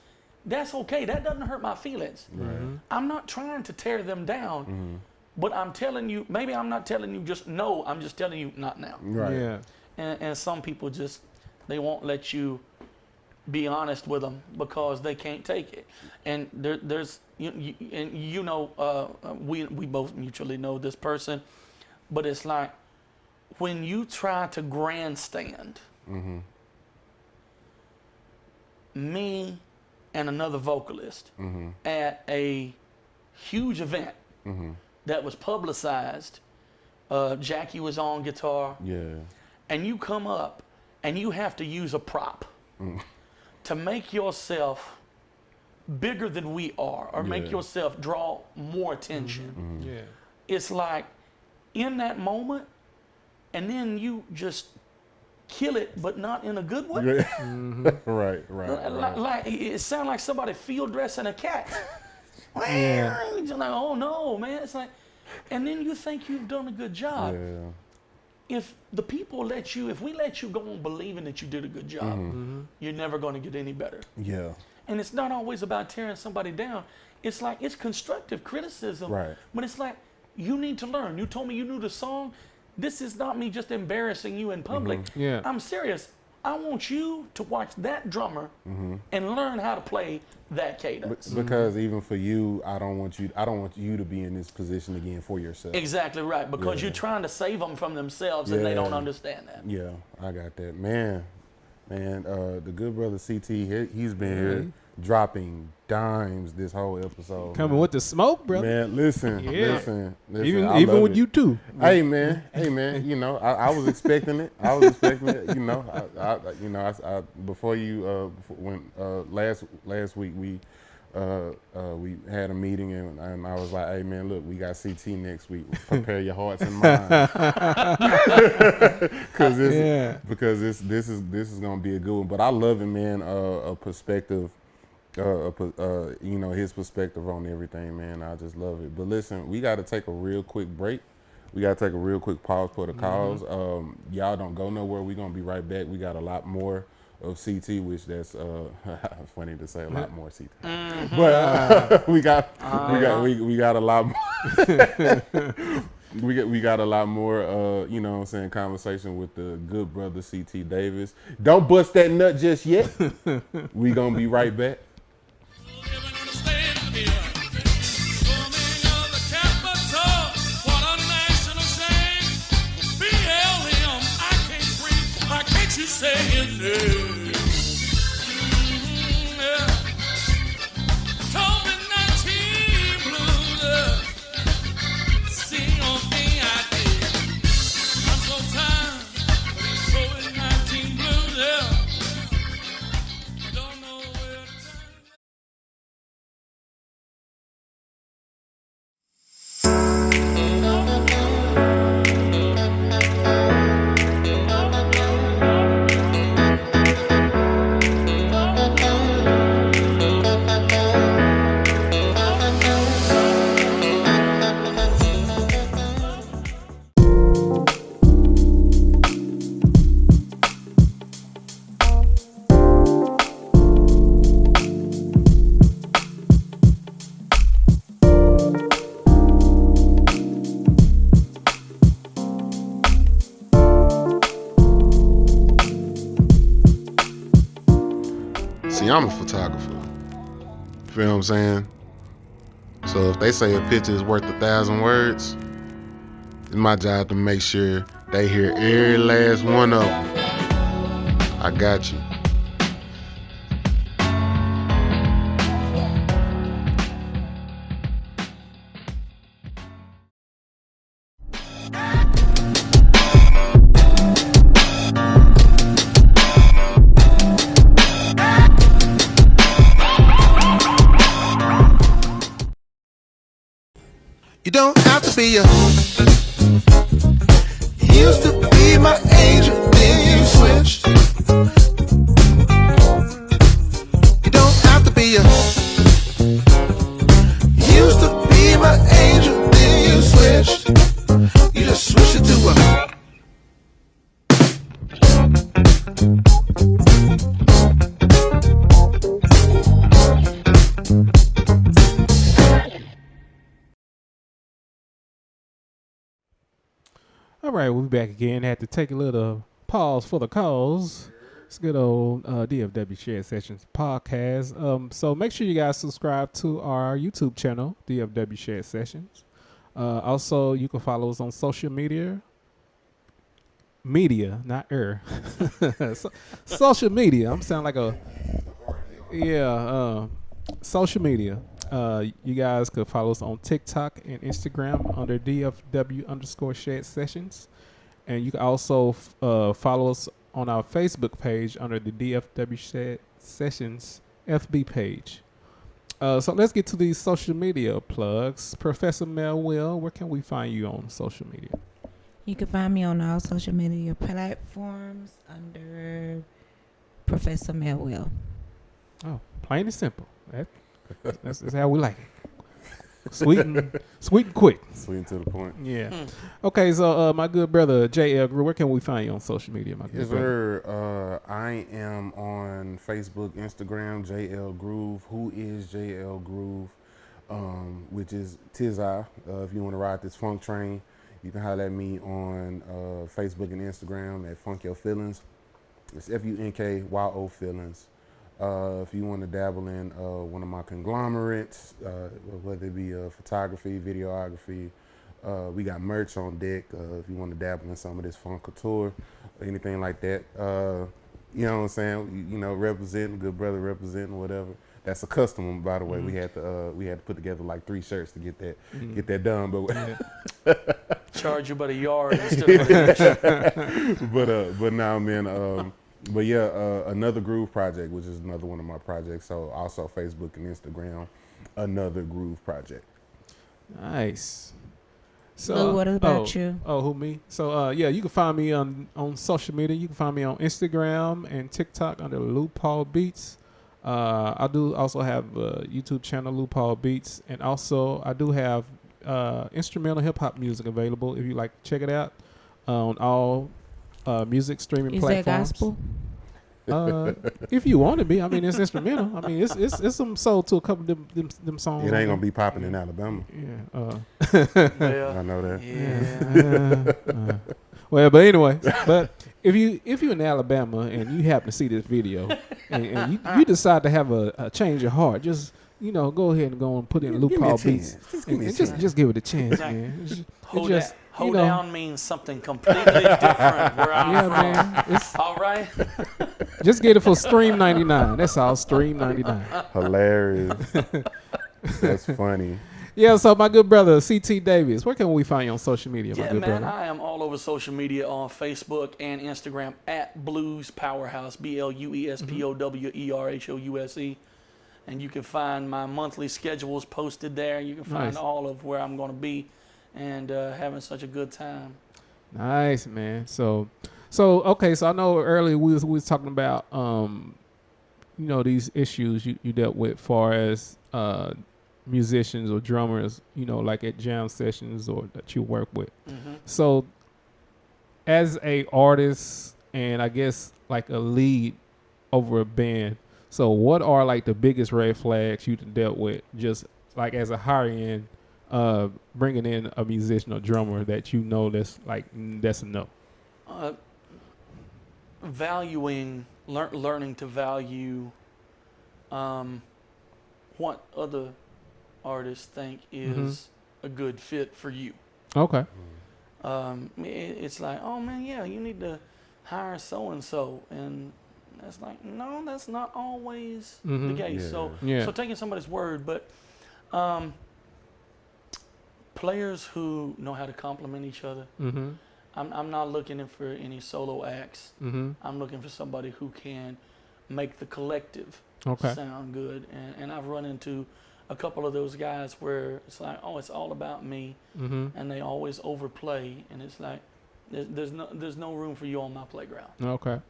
that's okay. That doesn't hurt my feelings. Right. I'm not trying to tear them down, but I'm telling you, maybe I'm not telling you just no, I'm just telling you not now. Right. Yeah. And some people just, they won't let you be honest with them because they can't take it. And there's, we both mutually know this person, but it's like when you try to grandstand, me and another vocalist at a huge event that was publicized. Jackie was on guitar. Yeah. And you come up and you have to use a prop to make yourself bigger than we are, or make yourself draw more attention. Yeah. It's like in that moment, and then you just kill it, but not in a good way. Right. Like it sounds like somebody field dressing a cat. It's like, oh no, man. It's like, and then you think you've done a good job. Yeah. If the people if we let you go on believing that you did a good job, you're never going to get any better. Yeah. And it's not always about tearing somebody down. It's like, it's constructive criticism. Right. But it's like, you need to learn. You told me you knew the song. This is not me just embarrassing you in public. Yeah. I'm serious. I want you to watch that drummer and learn how to play that cadence. Because even for you, I don't want you to be in this position again for yourself. Exactly right. Because you're trying to save them from themselves and they don't understand that. Yeah, I got that. Man, the good brother CT, he's been here dropping dimes this whole episode. Coming with the smoke, brother. Man, listen. Even with you too. Hey man, you know, I was expecting it. You know, I before you when last week we had a meeting and I was like, hey man, look, we got CT next week. Prepare your hearts and minds, because this is gonna be a good one. But I love it, man. A perspective. You know, his perspective on everything, man. I just love it. But listen, we got to take a real quick break. We got to take a real quick pause for the cause. Y'all don't go nowhere. We're going to be right back. We got a lot more of CT, which that's funny to say, a lot more CT. But we got a lot more. We got a lot more, you know what I'm saying, conversation with the good brother CT Davis. Don't bust that nut just yet. We going to be right back. Say his name. COVID-19 blues. See on me I did. I'm so tired of COVID-19 blues. I don't know where to turn. See, I'm a photographer. Feel what I'm saying? So if they say a picture is worth 1,000 words, it's my job to make sure they hear every last one of them. I got you. You don't have to be a used to be my angel, then you switched. You don't have to be a used to be my angel, then you switched. You just switched it to a All right, we'll be back again. Had to take a little pause for the cause. It's good old DFW Shed Sessions Podcast. So make sure you guys subscribe to our YouTube channel, DFW Shed Sessions. Also, you can follow us on social media. Not social media. I'm sounding like a social media. You guys could follow us on TikTok and Instagram under DFW_Shed Sessions. And you can also follow us on our Facebook page under the DFW Shed Sessions FB page. So let's get to these social media plugs. Professor Mel Will, where can we find you on social media? You can find me on all social media platforms under Professor Mel Will. Oh, plain and simple. That's how we like it. Sweet and quick. Sweet and to the point. Yeah. Okay, so my good brother J Ell Groove, where can we find you on social media, my good Yes, brother? sir. I am on Facebook, Instagram, J Ell Groove. Who is J Ell Groove? Which is Tizai. If you want to ride this funk train, you can holler at me on Facebook and Instagram at Funk Your Feelings. It's FUNKYO Feelings. If you want to dabble in one of my conglomerates, whether it be photography, videography, we got merch on deck. If you want to dabble in some of this funk couture, or anything like that, you know what I'm saying? You know, representing, good brother representing, whatever. That's a custom one, by the way. We had to put together like 3 shirts to get that done. But Charge you about a yard instead of an inch. but now, man. But yeah, Another Groove project, which is another one of my projects. So also Facebook and Instagram, Another Groove project. Nice. So Lou, what about you? Oh, who, me? So yeah, you can find me on social media. You can find me on Instagram and TikTok under Lou Paul Beats. I do also have a YouTube channel, Lou Paul Beats, and also I do have instrumental hip hop music available if you like to check it out on all music streaming Is platforms. that gospel? If you want to be, I mean, it's instrumental. I mean, it's some soul to a couple of them songs. It ain't gonna be popping in Alabama. Yeah. Yeah. I know that. Yeah. Well, but anyway, but if you're in Alabama and you happen to see this video and you decide to have a change of heart, just go ahead and go and put in Lou Give me a Paul chance. Beats. Just give me a And chance. just give it a chance, Exactly. man. Hold down means something completely different where I'm Yeah, from. man. It's, All right. just get it for Stream 99. That's all, Stream 99. Hilarious. That's funny. Yeah, so my good brother, CT Davis, where can we find you on social media, my Yeah, good man, brother? I am all over social media on Facebook and Instagram at Blues Powerhouse, BLUESPOWERHOUSE. And you can find my monthly schedules posted there. You can find Nice. all of where I'm going to be and having such a good time. Nice, man. So okay, so I know earlier we was talking about these issues you dealt with far as musicians or drummers, like at jam sessions or that you work with. Mm-hmm. So as a artist and I guess like a lead over a band, so what are like the biggest red flags you dealt with just like as a higher end bringing in a musician or drummer that that's a no? Learning to value what other artists think is a good fit for you. Okay. It's like, oh man, yeah, you need to hire so and so, and that's like, no, that's not always the case. Yeah. So Yeah. taking somebody's word, but players who know how to complement each other. Mm-hmm. I'm not looking for any solo acts. Mm-hmm. I'm looking for somebody who can make the collective Okay. sound good. And I've run into a couple of those guys where it's like, oh, it's all about me, Mm-hmm. and they always overplay, and it's like there's no room for you on my playground. Okay.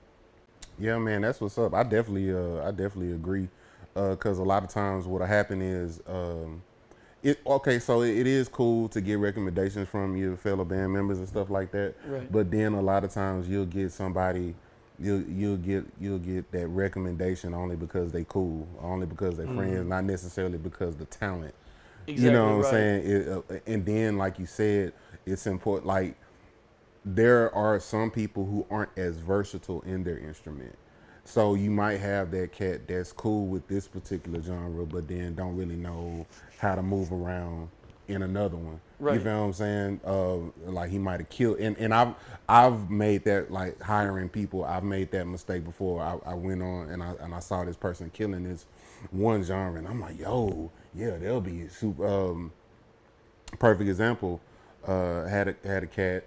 Yeah, man, that's what's up. I definitely agree. Because a lot of times what'll happen is, so it is cool to get recommendations from your fellow band members and stuff like that. Right. But then a lot of times you'll get somebody, you'll get that recommendation only because they cool, only because they're friends, not necessarily because the talent. Exactly. You know what I'm right. saying? And then, like you said, it's important. Like, there are some people who aren't as versatile in their instrument. So you might have that cat that's cool with this particular genre, but then don't really know how to move around in another one. Right. You feel what I'm saying? Like he might have killed. And I've made that, like hiring people. I've made that mistake before. I went on and I saw this person killing this one genre, and I'm like, yo, yeah, they'll be super. Perfect example. Had a cat,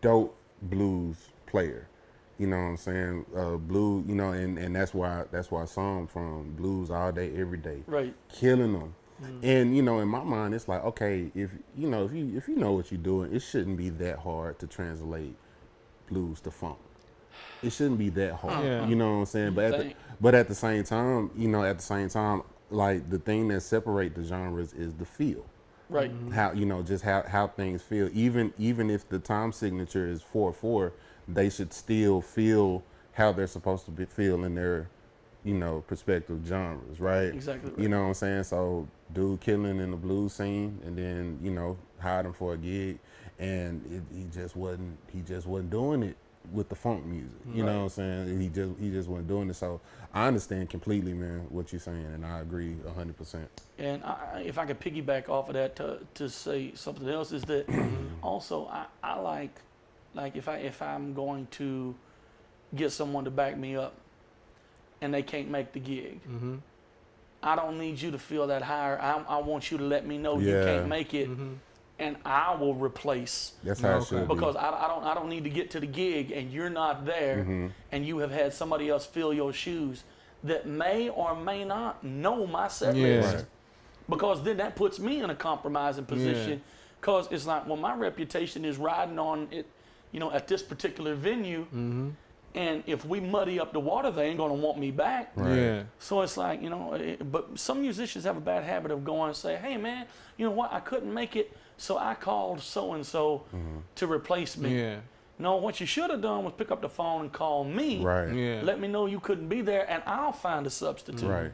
dope blues player. You know what I'm saying? Blues, and that's why I saw him from blues all day, every day. Right. Killing them. And in my mind, it's like, okay, if you know what you're doing, it shouldn't be that hard to translate blues to funk. It shouldn't be that hard. Yeah. You know what I'm saying? But at the same time, like the thing that separates the genres is the feel. Right. How just how things feel. Even if the time signature is 4/4, they should still feel how they're supposed to feel in their respective genres, right? Exactly right. You know what I'm saying? So dude killing in the blues scene, and then hired him for a gig, and he just wasn't doing it with the funk music. You know what I'm saying? He just wasn't doing it. So I understand completely, man, what you're saying, and I agree 100%. And if I could piggyback off of that to say something else, is that also I like if I'm going to get someone to back me up and they can't make the gig, I don't need you to feel that higher. I want you to let me know you can't make it, and I will replace. That's how it should be. Because I don't need to get to the gig and you're not there, and you have had somebody else fill your shoes that may or may not know my set list. Right. Because then that puts me in a compromising position. Because it's like, well, my reputation is riding on it, at this particular venue. And if we muddy up the water, they ain't gonna want me back. Right. Yeah. So it's like, but some musicians have a bad habit of going and say, hey man, you know what, I couldn't make it, so I called so-and-so to replace me. Yeah. No, what you should have done was pick up the phone and call me. Right. Yeah. Let me know you couldn't be there, and I'll find a substitute. Right.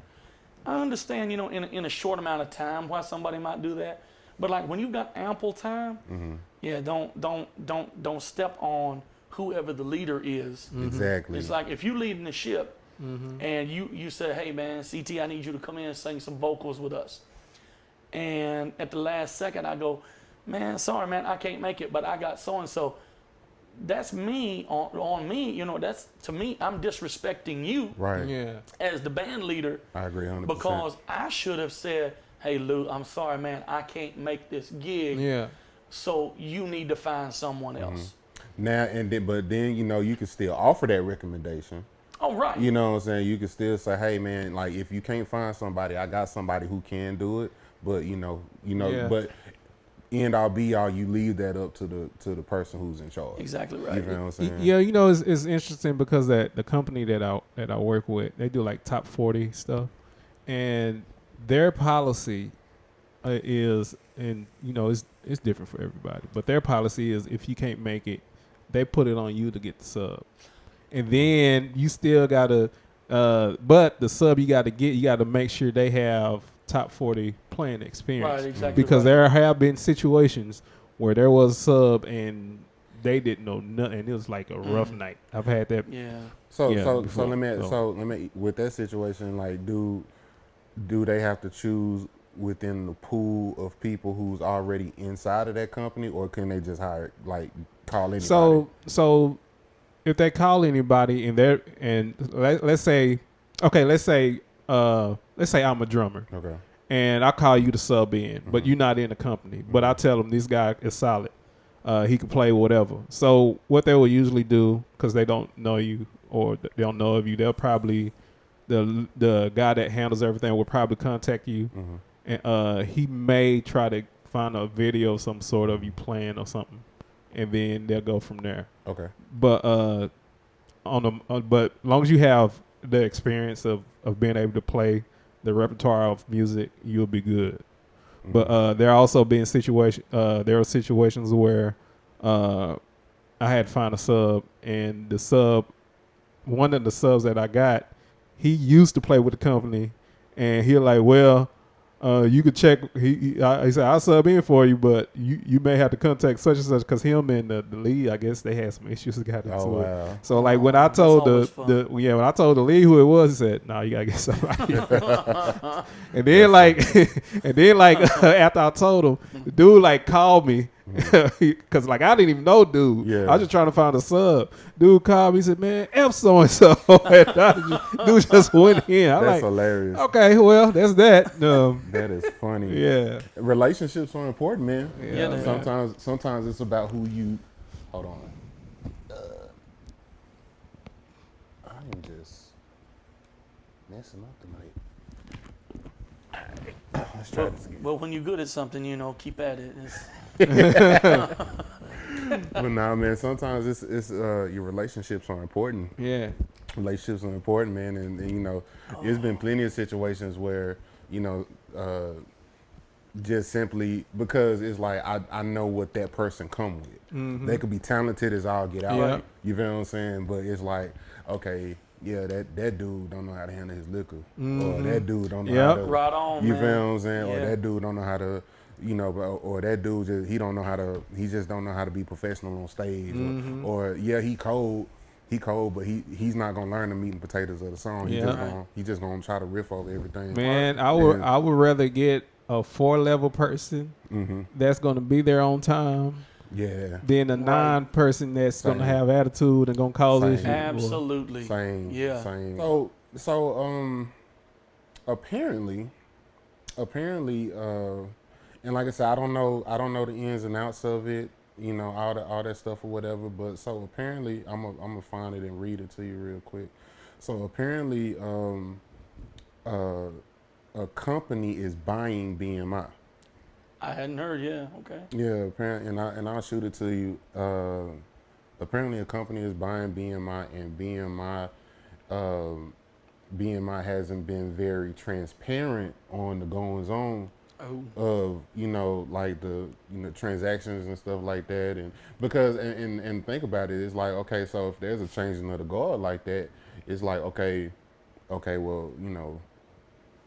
I understand, in a short amount of time why somebody might do that, but like when you've got ample time, don't step on whoever the leader is. Exactly. It's like if you leading the ship and you say, hey man, CT, I need you to come in and sing some vocals with us. And at the last second I go, man, sorry man, I can't make it, but I got so-and-so. That's me on me, that's to me, I'm disrespecting you Right. Yeah. as the band leader. I agree 100%. Because I should have said, hey Lou, I'm sorry man, I can't make this gig. Yeah. So you need to find someone else. Now but then you can still offer that recommendation. Oh right. You know what I'm saying? You can still say, hey man, like if you can't find somebody, I got somebody who can do it. But Yeah. but end all be all, you leave that up to the person who's in charge. Exactly right. You know what I'm saying? Yeah, it's interesting because the company that I work with, they do like top 40 stuff, and their policy is, and it's different for everybody, but their policy is if you can't make it, they put it on you to get the sub, and then you still gotta, but the sub you gotta make sure they have top 40 playing experience. Right, exactly. Because right. there have been situations where there was a sub and they didn't know nothing. It was like a rough night. I've had that. Yeah. So before, let me with that situation, like do they have to choose within the pool of people who's already inside of that company, or can they just call anybody? So if they call anybody let's say I'm a drummer. Okay. And I call you to sub in, but you're not in the company. But I tell them this guy is solid. He can play whatever. So what they will usually do, because they don't know you or they don't know of you, they'll probably, the guy that handles everything will probably contact you. And he may try to find a video of some sort of you playing or something. And then they'll go from there. Okay. But but as long as you have the experience of being able to play the repertoire of music, you'll be good. But there are also been situations where I had to find a sub, and one of the subs that I got, he used to play with the company, and he like, well, you could check. He said, I'll sub in for you, but you may have to contact such and such, because him and the lead, I guess they had some issues got into Oh, it. wow. So like when I told when I told the lead who it was, he said, "No, you gotta get somebody." and then after I told him, the dude called me because I didn't even know dude. Yeah. I was just trying to find a sub. Dude called me, he said, "Man, F so and so." Dude just went in. I'm That's like, hilarious. okay, well that's that. That is funny. Yeah. Relationships are important, man. Yeah, they are. Sometimes it's about who you. Hold on. I am just messing up tonight. Let's try this again. Well, when you're good at something, keep at it. It's, But nah, man. Sometimes it's your relationships are important. Yeah. Relationships are important, man, and it's been plenty of situations where you know, just simply because it's like I know what that person come with. Mm-hmm. They could be talented as all get out. Yeah. You feel what I'm saying? But it's like, okay, yeah, that dude don't know how to handle his liquor, or that dude don't know how to. Right on, You man. feel what I'm saying? Yeah. Or that dude don't know how to. You know, or that dude just he don't know how to. He just don't know how to be professional on stage. Or yeah, he cold, but he's not gonna learn the meat and potatoes of the song. He just gonna try to riff over everything. Man, I would rather get a 4-level person that's gonna be there on time Yeah. than a 9 person that's gonna Same. have attitude and gonna cause Same. issues. Absolutely. Same. Yeah. Same. So apparently, and like I said, I don't know the ins and outs of it, you know, all that stuff or whatever. But so apparently, I'm gonna find it and read it to you real quick. So apparently, a company is buying BMI. I hadn't heard. Yeah. Okay. Yeah, apparently, and I'll shoot it to you. Apparently, a company is buying BMI, and BMI hasn't been very transparent on the goings on of, you know, like the, you know, transactions and stuff like that. And because and think about it, it's like, okay, so if there's a changing of the guard like that, it's like, okay, well, you know,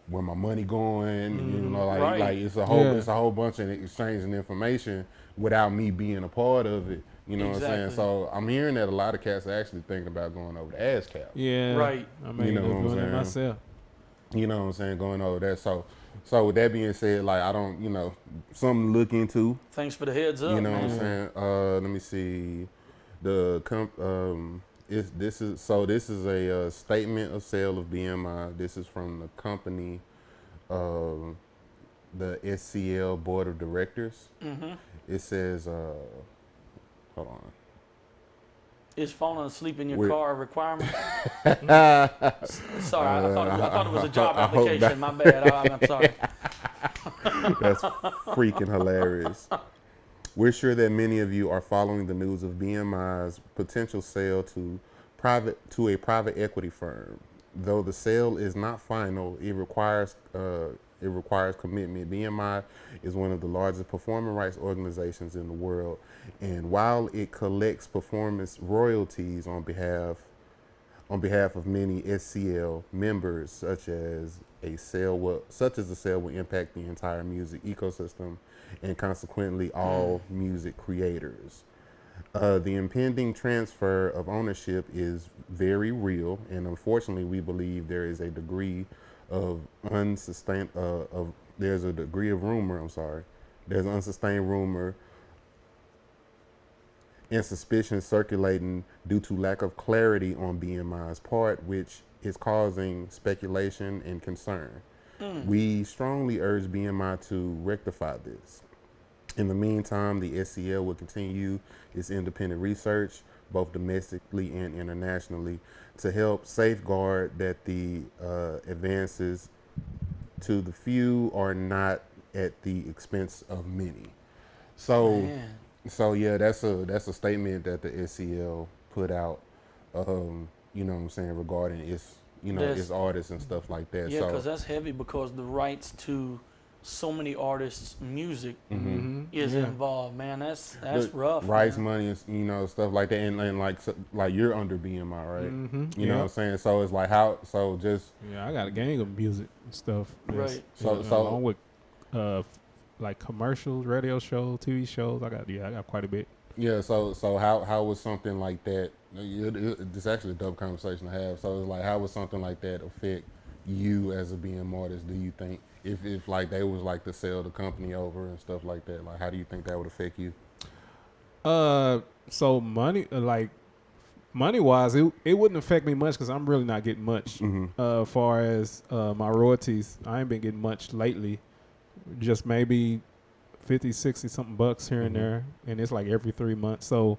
where my money going, you know, like Right. like it's a whole bunch of exchanging information without me being a part of it. You know what I'm saying? Exactly. So I'm hearing that a lot of cats are actually thinking about going over the ASCAP. Yeah. Right. I mean, You know what I'm doing it saying? myself. You know what I'm saying? Going over that. So with that being said, like I don't, you know, something to look into. Thanks for the heads up. You know what man. I'm saying? Let me see. This is a statement of sale of BMI. This is from the company, the SCL Board of Directors. It says, hold on. Is falling asleep in your We're- car a requirement? Sorry, I thought it was a job I hope application. My bad. I'm sorry. That's freaking hilarious. We're sure that many of you are following the news of BMI's potential sale to a private equity firm. Though the sale is not final, it requires commitment. BMI is one of the largest performance rights organizations in the world, and while it collects performance royalties on behalf of many SCL members, such as a sale will impact the entire music ecosystem and consequently all music creators. The impending transfer of ownership is very real, and unfortunately, we believe there is a degree of unsustained there's a degree of rumor. There's unsustained rumor and suspicion circulating due to lack of clarity on BMI's part, which is causing speculation and concern. We strongly urge BMI to rectify this. In the meantime, the SCL will continue its independent research, both domestically and internationally, to help safeguard that the advances to the few are not at the expense of many. So, Man. so yeah, that's a statement that the SCL put out. You know what I'm saying, regarding its, you know, its artists and stuff like that. Yeah, So because that's heavy because the rights to so many artists' music Mm-hmm. is Yeah. involved, man. That's the rough. rights, man. money, and, you know, stuff like that, and like you're under BMI, right? Mm-hmm. You know what I'm saying? So it's like Yeah, I got a gang of music and stuff. that's, Right. So- along with like commercials, radio shows, TV shows. I got quite a bit. yeah. So how would something like that? It's actually a dope conversation to have. So it's like, how would something like that affect you as a BM artist? Do you think if like they was like to sell the company over and stuff like that, like how do you think that would affect you? So money, money wise, it wouldn't affect me much because I'm really not getting much. As far as my royalties, I ain't been getting much lately. Just maybe 50, 60 something bucks here and there, and it's like every 3 months. So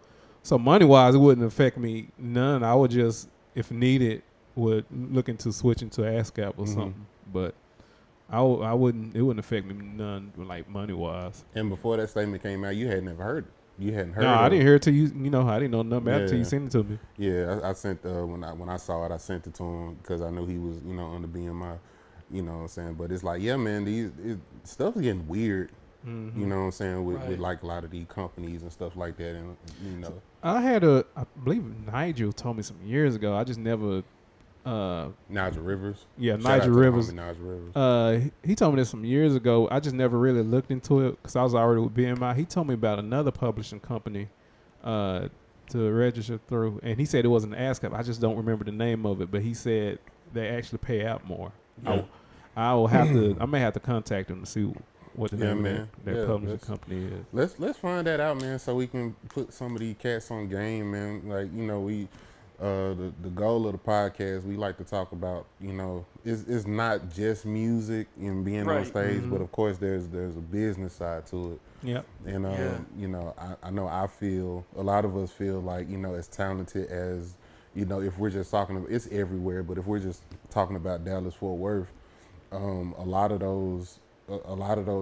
money wise, it wouldn't affect me none. I would just, if needed, would look into switching to ASCAP or something. But I wouldn't. It wouldn't affect me none, like money wise. And before that statement came out, you had never heard it. You hadn't heard. No, of I it. didn't hear it till you. You know, I didn't know nothing about it till you Yeah. sent it to me. Yeah, I sent when I saw it, I sent it to him because I knew he was, you know, under BMI. You know what I'm saying? But it's like, yeah, man, stuff's getting weird. You know what I'm saying? With like a lot of these companies and stuff like that, and you know. I believe Nigel told me some years ago. I just never. Nigel Rivers. Yeah, Shout Nigel out to Rivers. Nigel Rivers. He told me this some years ago. I just never really looked into it because I was already with BMI. He told me about another publishing company to register through, and he said it was an ASCAP. I just don't remember the name of it, but he said they actually pay out more. Yeah. I will have to. I may have to contact them to see what the name of that Yeah, publishing company is. Let's find that out, man, so we can put some of these cats on game, man. Like, you know, we the goal of the podcast, we like to talk about, you know, it's not just music and being on stage, but of course there's a business side to it. Yep. And you know, I know I feel, a lot of us feel like, you know, as talented as, you know, if we're just talking about, it's everywhere, but if we're just talking about Dallas Fort Worth, a lot of those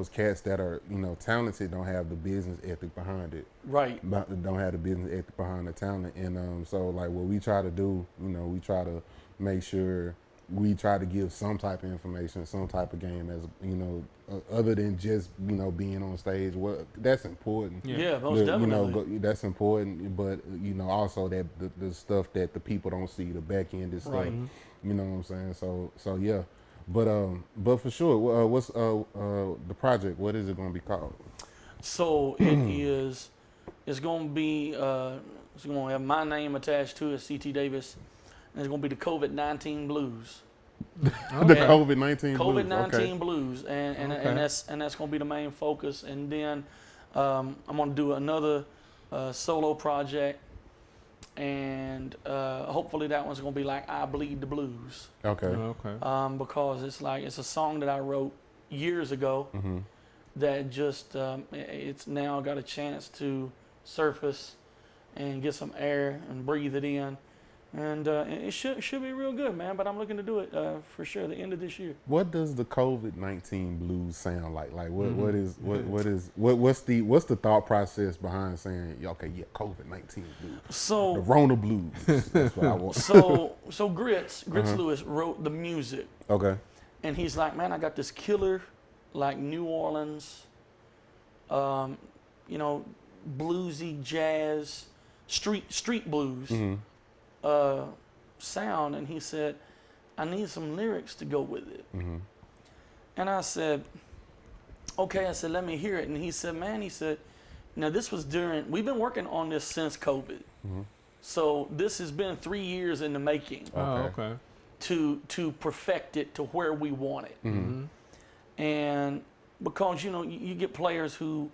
cats that are, you know, talented don't have the business ethic behind it. Right. Don't have the business ethic behind the talent. And so like what we try to do, you know, we try to make sure we try to give some type of information, some type of game, as, you know, other than just, you know, being on stage. Well, that's important. Yeah, most definitely. You know, that's important, but, you know, also that the stuff that the people don't see, the back end is stuff. You know what I'm saying? So yeah. But for sure, what's the project? What is it going to be called? So it's going to be, it's going to have my name attached to it, CT Davis, and it's going to be the COVID-19 Blues. The COVID-19 Blues. COVID-19 Blues, and that's going to be the main focus. And then I'm going to do another solo project, and hopefully that one's going to be like I Bleed the Blues. Okay. Because it's a song that I wrote years ago that just it's now got a chance to surface and get some air and breathe it in, and it should be real good, man. But I'm looking to do it for sure the end of this year. What does the COVID-19 blues sound like? Like what's the thought process behind saying, okay, yeah, COVID-19 blues, So the Rona blues? That's what I want. So Grits Lewis wrote the music. Okay. And he's like, man, I got this killer, like New Orleans, you know, bluesy jazz, street blues sound. And he said, I need some lyrics to go with it. And I said, okay. I said, let me hear it. And he said, now this was we've been working on this since COVID. So this has been 3 years in the making. Okay. To perfect it to where we want it. And because, you know, you get players who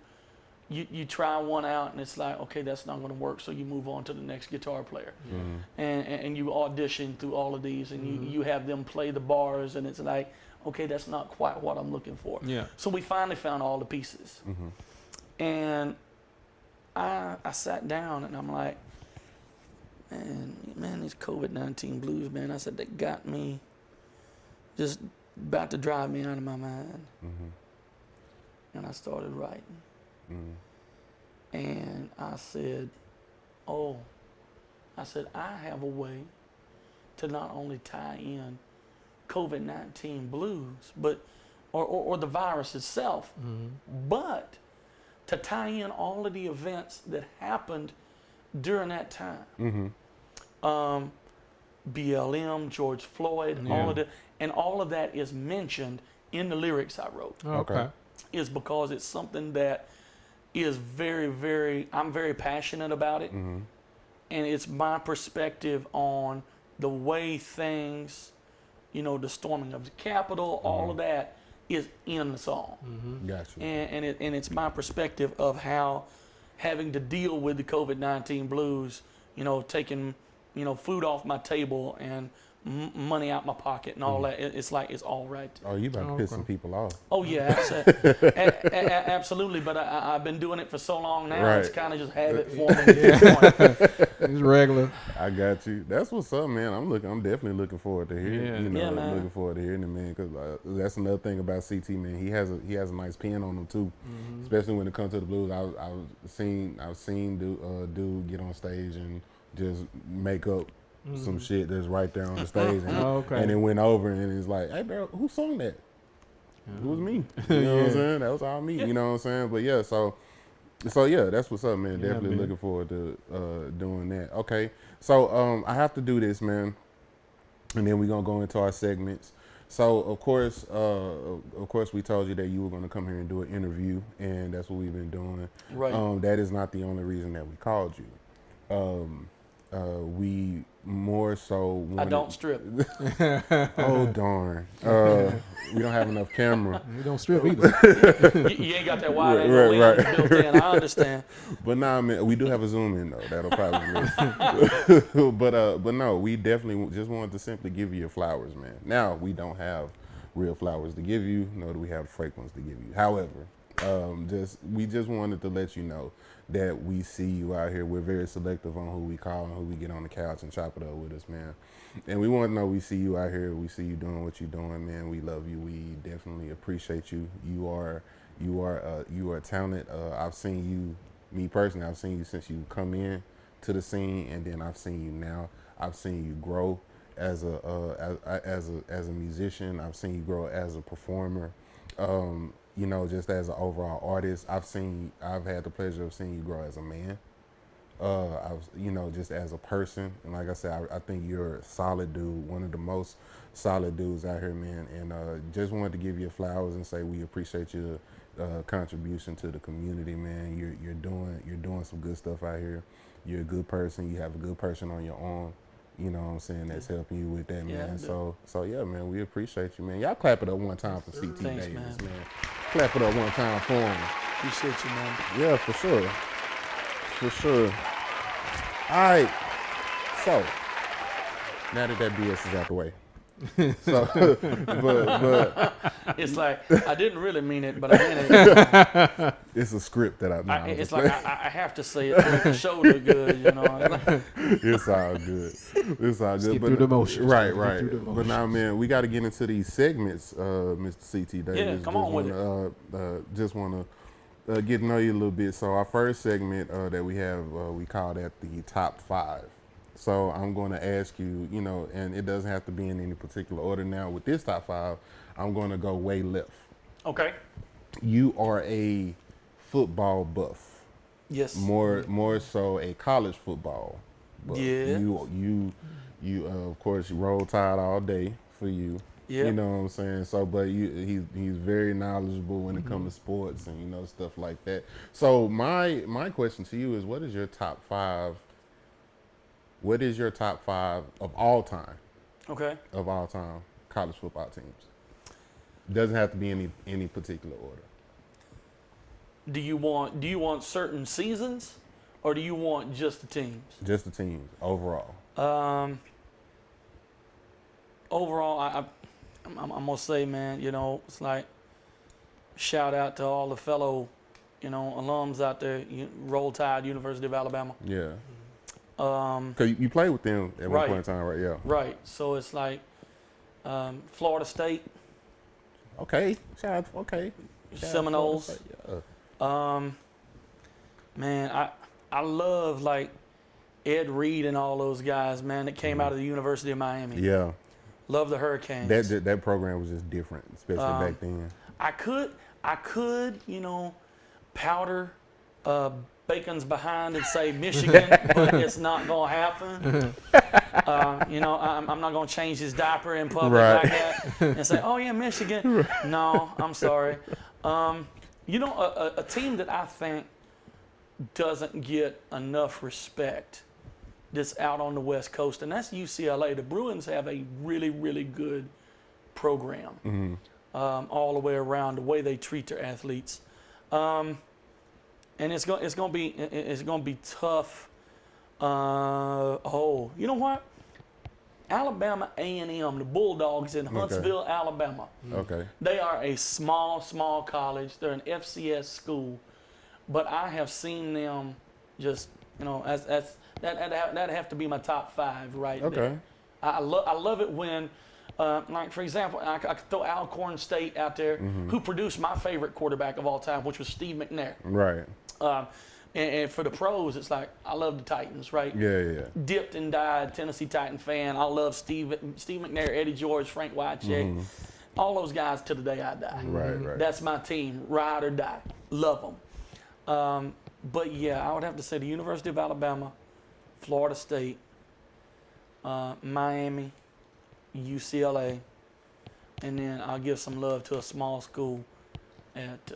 you try one out and it's like, okay, that's not going to work, so you move on to the next guitar player. And you audition through all of these, and you have them play the bars, and it's like, okay, that's not quite what I'm looking for. So we finally found all the pieces. And I sat down and I'm like, man, these COVID-19 blues, man, I said, they got me just about to drive me out of my mind. And I started writing. And I said, I have a way to not only tie in COVID-19 blues, but or the virus itself, but to tie in all of the events that happened during that time. BLM, George Floyd, all of that is mentioned in the lyrics I wrote. Okay. Is because it's something that is very, very, I'm very passionate about it. And it's my perspective on the way things, you know, the storming of the Capitol, all of that is in the song. Gotcha. And it's my perspective of how having to deal with the COVID-19 blues, you know, taking, you know, food off my table and money out my pocket and all that. It's like, it's all right. Oh, you about to piss some people off. Oh, yeah, absolutely. But I've been doing it for so long now, it's kind of just habit forming at this point. It's regular. I got you. That's what's up, man. I'm definitely looking forward to hearing. You know, man. Looking forward to hearing it, man. Because that's another thing about CT, man. He has a nice pen on him too, especially when it comes to the blues. I've seen dude get on stage and just make up some shit that's right there on the stage, and, Okay. and it went over, and it's like, hey, bro, who sung that? It was me. You know what I'm saying? That was all me. You know what I'm saying? But yeah, so yeah, that's what's up, man. Yeah, Definitely man. looking forward to doing that. Okay, so I have to do this, man, and then we're gonna go into our segments. So of course, we told you that you were gonna come here and do an interview, and that's what we've been doing. Right. That is not the only reason that we called you. We more so wanted, I don't strip. Oh darn! We don't have enough camera. We don't strip either. You ain't got that wide angle Right, lens right. built in. I understand. But nah, man, we do have a zoom in though. That'll probably. But no, we definitely just wanted to simply give you your flowers, man. Now we don't have real flowers to give you, nor do we have fake ones to give you. However, we just wanted to let you know that we see you out here. We're very selective on who we call and who we get on the couch and chop it up with us, man. And we want to know we see you out here. We see you doing what you're doing, man. We love you. We definitely appreciate you. You are talented. I've seen you, me personally. I've seen you since you come in to the scene, and then I've seen you now. I've seen you grow as a musician. I've seen you grow as a performer. You know, just as an overall artist. I've had the pleasure of seeing you grow as a man. Just as a person. And like I said, I think you're a solid dude, one of the most solid dudes out here, man. And just wanted to give you flowers and say we appreciate your contribution to the community, man. You're doing some good stuff out here. You're a good person. You have a good person on your arm. You know what I'm saying? That's helping you with that, Yeah, man. So yeah, man, we appreciate you, man. Y'all clap it up one time for CT Thanks, Davis, man. man. Clap it up one time for him. Appreciate you, man. Yeah, for sure. For sure. All right. So, now that BS is out the way. So, but It's like I didn't really mean it, but I meant it. it's a script that It's like I have to say it to make the show look good, you know. it's all good. It's all good. Get But through the motions. Right, Get right. through the But now, man, we got to get into these segments, Mr. CT Davis. Yeah, come on with Just want to get to know you a little bit. So our first segment that we have, we call that the top 5. So I'm going to ask you, you know, and it doesn't have to be in any particular order. Now with this top 5, I'm going to go way left. Okay. You are a football buff. Yes. More so a college football buff. Yeah. You of course Roll Tide all day for you. Yeah. You know what I'm saying? So, but he's very knowledgeable when it comes to sports and, you know, stuff like that. So my question to you is, what is your top 5? What is your top 5 of all time? Okay. Of all time college football teams. Doesn't have to be any particular order. Do you want certain seasons, or do you want just the teams? Just the teams overall. Overall, I'm gonna say, man, you know, it's like shout out to all the fellow, you know, alums out there. Roll Tide, University of Alabama. Yeah. Cause you played with them at one Right. point in time, right? Yeah. Right. So it's like Florida State, Okay. Shout out. Okay. Shout out Seminoles. Florida State, yeah. Man, I love like Ed Reed and all those guys, man, that came out of the University of Miami. Yeah. Love the Hurricanes. That program was just different, especially back then. I could, you know, powder Bacon's behind and say Michigan, but it's not gonna happen. You know, I'm not gonna change his diaper in public Right. like that and say, "Oh yeah, Michigan." No, I'm sorry. You know, a team that I think doesn't get enough respect that's out on the West Coast, and that's UCLA. The Bruins have a really, really good program all the way around. The way they treat their athletes. And it's gonna be tough. You know what? Alabama A&M, the Bulldogs in Huntsville, Alabama. Okay. They are a small college. They're an FCS school, but I have seen them just, you know, that have to be my top 5 right Okay. there. I love it when. Like, for example, I could throw Alcorn State out there, who produced my favorite quarterback of all time, which was Steve McNair. Right. And for the pros, it's like, I love the Titans, right? Yeah. Dipped and died Tennessee Titan fan. I love Steve McNair, Eddie George, Frank Wycheck. All those guys to the day I die. Right. That's my team, ride or die. Love them. But yeah, I would have to say the University of Alabama, Florida State, Miami, UCLA, and then I'll give some love to a small school at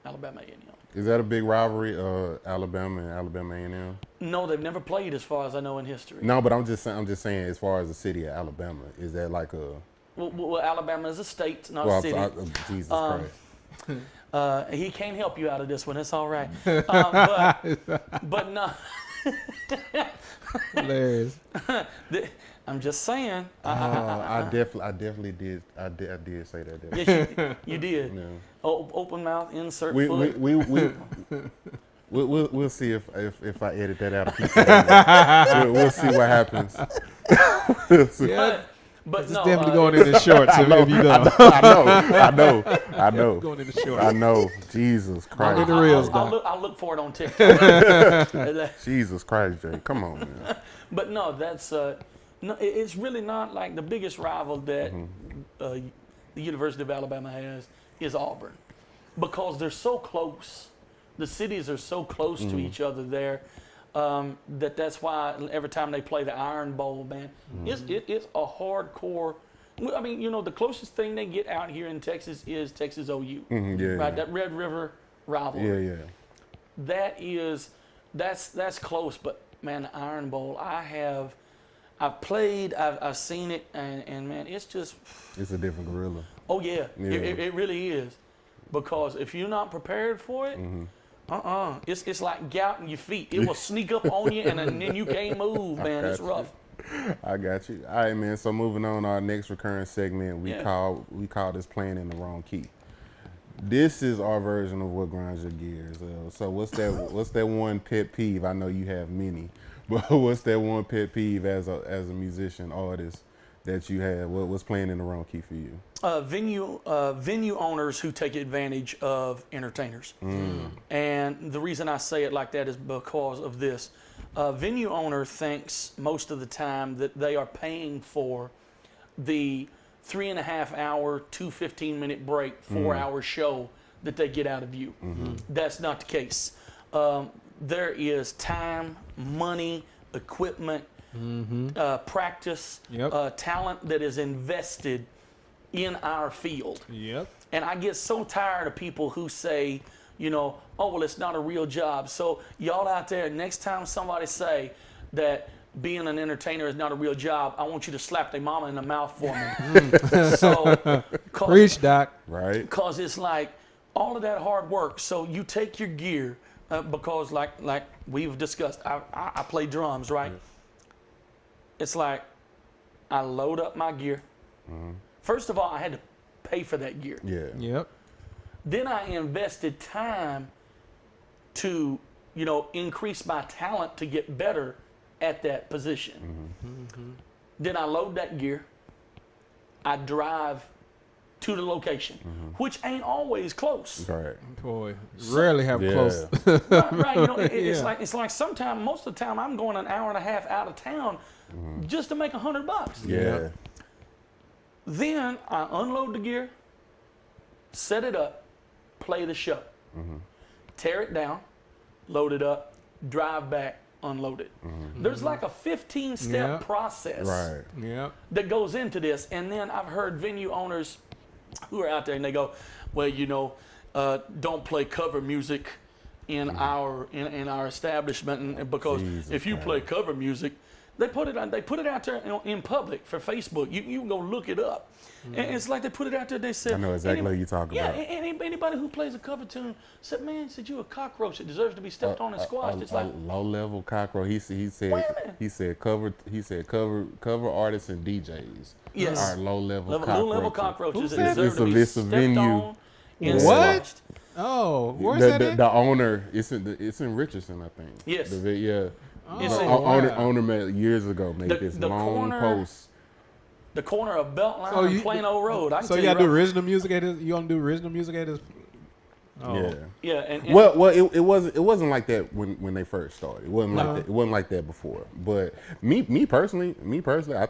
Alabama A&M. Is that a big rivalry, Alabama and Alabama A&M? No, they've never played as far as I know in history. No, but I'm just saying, as far as the city of Alabama, is that like a? Well, Alabama is a state, not a city. Jesus Christ. He can't help you out of this one. It's all right. But no. Hilarious. I'm just saying. I definitely did. I did say that. Yes, you did. Yeah. Open mouth, insert foot. We'll see if I edit that out. We'll see what happens. Yeah. But It's no, definitely going in the shorts if you go. I know. Going in the shorts. I know. Jesus Christ. the reels, I'll look for it on TikTok. Jesus Christ, Jay. Come on, man. But no, that's no. It's really not like the biggest rival that the University of Alabama has is Auburn, because they're so close. The cities are so close to each other there. That's why every time they play the Iron Bowl, man, it's a hardcore. I mean, the closest thing they get out here in Texas is Texas OU, right? That Red River rivalry. Yeah. That's close, but man, the Iron Bowl, I've played, I've seen it, and man, it's a different gorilla. Oh yeah. It really is, because if you're not prepared for it. It's like gout in your feet. It will sneak up on you, and then you can't move, man. It's rough. I got you. All right, man. So moving on, our next recurring segment, we call this playing in the wrong key. This is our version of what grinds your gears. So what's that one pet peeve? I know you have many, but what's that one pet peeve as a musician, artist, that you have? What's playing in the wrong key for you? Venue owners who take advantage of entertainers. And the reason I say it like that is because of this. Venue owner thinks most of the time that they are paying for the 3.5 hour, 2 15-minute break, 4-hour show that they get out of you. That's not the case. There is time, money, equipment, practice, talent that is invested in our field. And I get so tired of people who say, oh, well, it's not a real job. So y'all out there, next time somebody say that being an entertainer is not a real job, I want you to slap their mama in the mouth for me. So, Preach, Doc. Right. Because it's like all of that hard work. So you take your gear, because like we've discussed, I play drums, right? It's like I load up my gear. First of all, I had to pay for that gear. Then I invested time to, increase my talent to get better at that position. Then I load that gear. I drive to the location, which ain't always close. Right. Boy, rarely have close. Right. It's like sometimes, most of the time, I'm going an hour and a half out of town just to make $100. Yeah. Then I unload the gear, set it up, play the show, tear it down, load it up, drive back, unload it. There's like a 15-step process that goes into this. And then I've heard venue owners who are out there and they go, well, don't play cover music in our establishment, and because if you play cover music, they put it out there in public for Facebook. You can go look it up. And it's like they put it out there. They said, I know exactly what you're talking about. Yeah, anybody who plays a cover tune said, man, you a cockroach that deserves to be stepped on and squashed. It's like low level cockroach. He said cover artists and DJs are low level cockroaches that deserve to be stepped on and squashed. Oh, where's that at? The owner, it's in Richardson, I think. Yes. Owner made years ago made this long post. The corner of Beltline and Plano Road. So you gotta do original music at this? You gonna do original music at this Oh. Yeah. Yeah, and It wasn't like that when they first started. It wasn't like that. It wasn't like that before. But me personally, I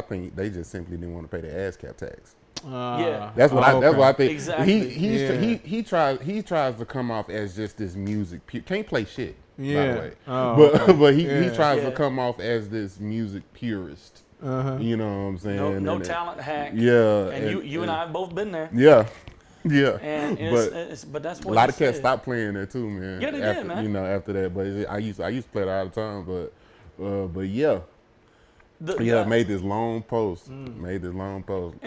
think they just simply didn't want to pay the ASCAP tax. Yeah. That's what I think. Exactly. He tries to come off as just this music. Can't play shit. Yeah. By the way. Oh, But he tries Yeah. to come off as this music purist. You know what I'm saying? no talent hack. Yeah. And you and I have both been there. Yeah. Yeah. And but that's what a lot he of cats said. stopped playing that too, man. Yeah, they after, did, man. You know, after that, but I used to play it all the time, but yeah. I made this long post. And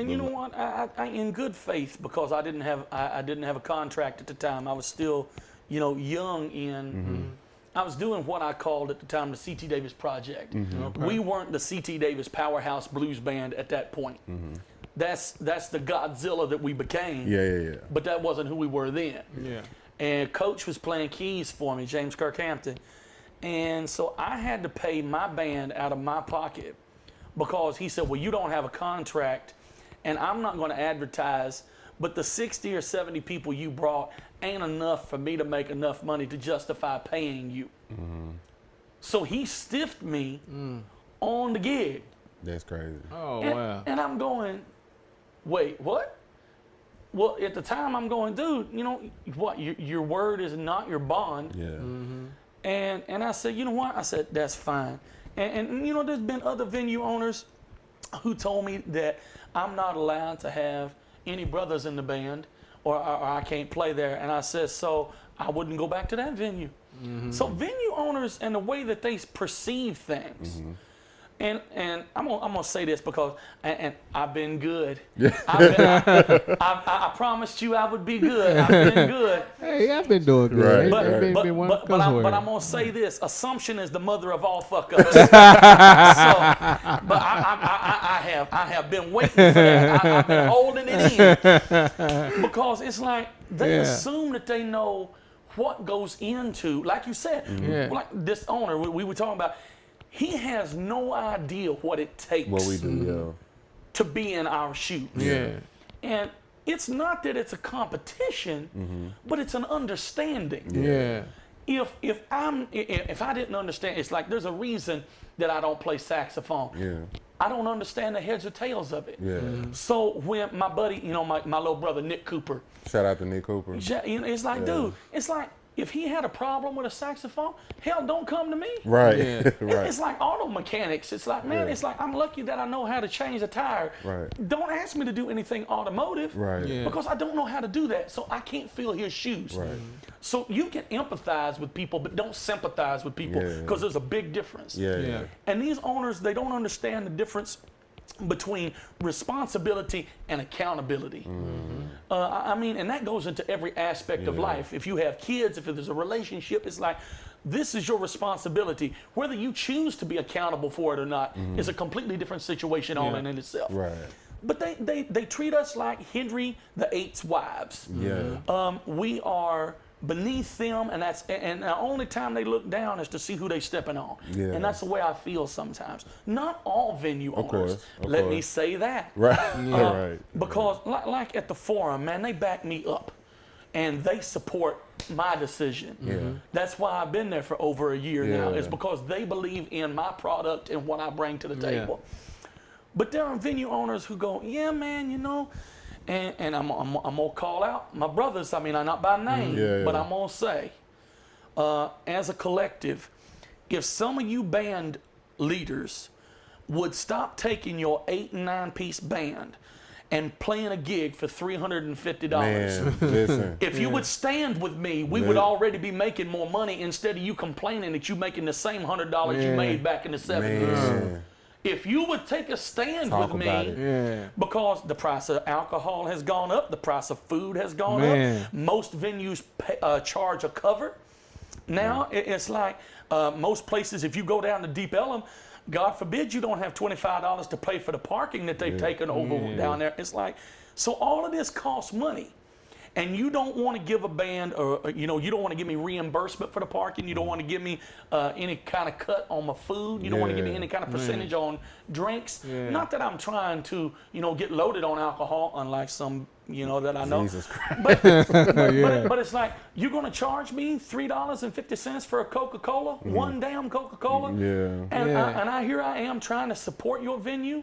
you know what? I in good faith, because I didn't have a contract at the time. I was still, young in. I was doing what I called at the time the C.T. Davis Project. Okay. We weren't the C.T. Davis Powerhouse Blues Band at that point. That's the Godzilla that we became. Yeah. But that wasn't who we were then. Yeah. And Coach was playing keys for me, James Kirkhampton. And so I had to pay my band out of my pocket, because he said, well, you don't have a contract and I'm not going to advertise, but the 60 or 70 people you brought ain't enough for me to make enough money to justify paying you. So he stiffed me on the gig. That's crazy. Oh, And, wow. and I'm going, wait, what? Well, at the time I'm going, dude, what? Your word is not your bond. Yeah. And I said, you know what? I said, that's fine. And there's been other venue owners who told me that I'm not allowed to have any brothers in the band, or I can't play there. And I said, so I wouldn't go back to that venue. So venue owners and the way that they perceive things. And I'm gonna say this because I've been good. I promised you I would be good. I've been good. Hey, I've been doing good. Right. But I'm gonna say this: assumption is the mother of all fuck ups. But I have been waiting for that. I've been holding it in, because it's like they assume that they know what goes into, like you said, like this owner we were talking about. He has no idea what it takes What we do, to be in our shoes. Yeah. And it's not that it's a competition, but it's an understanding. Yeah. If I didn't understand, it's like there's a reason that I don't play saxophone. Yeah. I don't understand the heads or tails of it. Yeah. So when my buddy, my little brother Nick Cooper, Shout out to Nick Cooper. it's like, dude, it's like, if he had a problem with a saxophone, hell, don't come to me. Right. Yeah. Right. It's like auto mechanics. It's like, man, it's like, I'm lucky that I know how to change a tire. Right. Don't ask me to do anything automotive. Right. Yeah. Because I don't know how to do that. So I can't fill his shoes. Right. So you can empathize with people, but don't sympathize with people, Yeah. because there's a big difference. Yeah. And these owners, they don't understand the difference between responsibility and accountability. And that goes into every aspect of life. If you have kids, if there's a relationship, it's like, this is your responsibility. Whether you choose to be accountable for it or not is a completely different situation all in itself. Right. But they treat us like Henry VIII's wives. Yeah. We are beneath them, and the only time they look down is to see who they stepping on. Yeah. And that's the way I feel sometimes. Not all venue owners. course, of Let me course. say that. Right. Right. Because like at the forum, man, they back me up, and they support my decision. Yeah. That's why I've been there for over a year now. Yeah. Is because they believe in my product and what I bring to the table. But there are venue owners who go, yeah, man, and I'm gonna call out my brothers. I mean, I'm not by name, but I'm gonna say, as a collective, if some of you band leaders would stop taking your 8 and 9 piece band and playing a gig for $350, Man, listen. if you would stand with me, we would already be making more money, instead of you complaining that you're making the same $100 you made back in the 70s. Man. If you would take a stand Talk with about me, it. Yeah. because the price of alcohol has gone up, the price of food has gone Man. up. Most venues charge a cover. Now it's like most places, if you go down to Deep Ellum, God forbid you don't have $25 to pay for the parking that they've taken over down there. It's like, so all of this costs money. and you don't want to give a band, or you don't want to give me reimbursement for the parking. You don't want to give me any kind of cut on my food. You don't want to give me any kind of percentage on drinks. Yeah. Not that I'm trying to, get loaded on alcohol, unlike some, that I know. Jesus Christ. But it's like, you're going to charge me $3.50 for a Coca-Cola, one damn Coca-Cola? Yeah. And here I am trying to support your venue.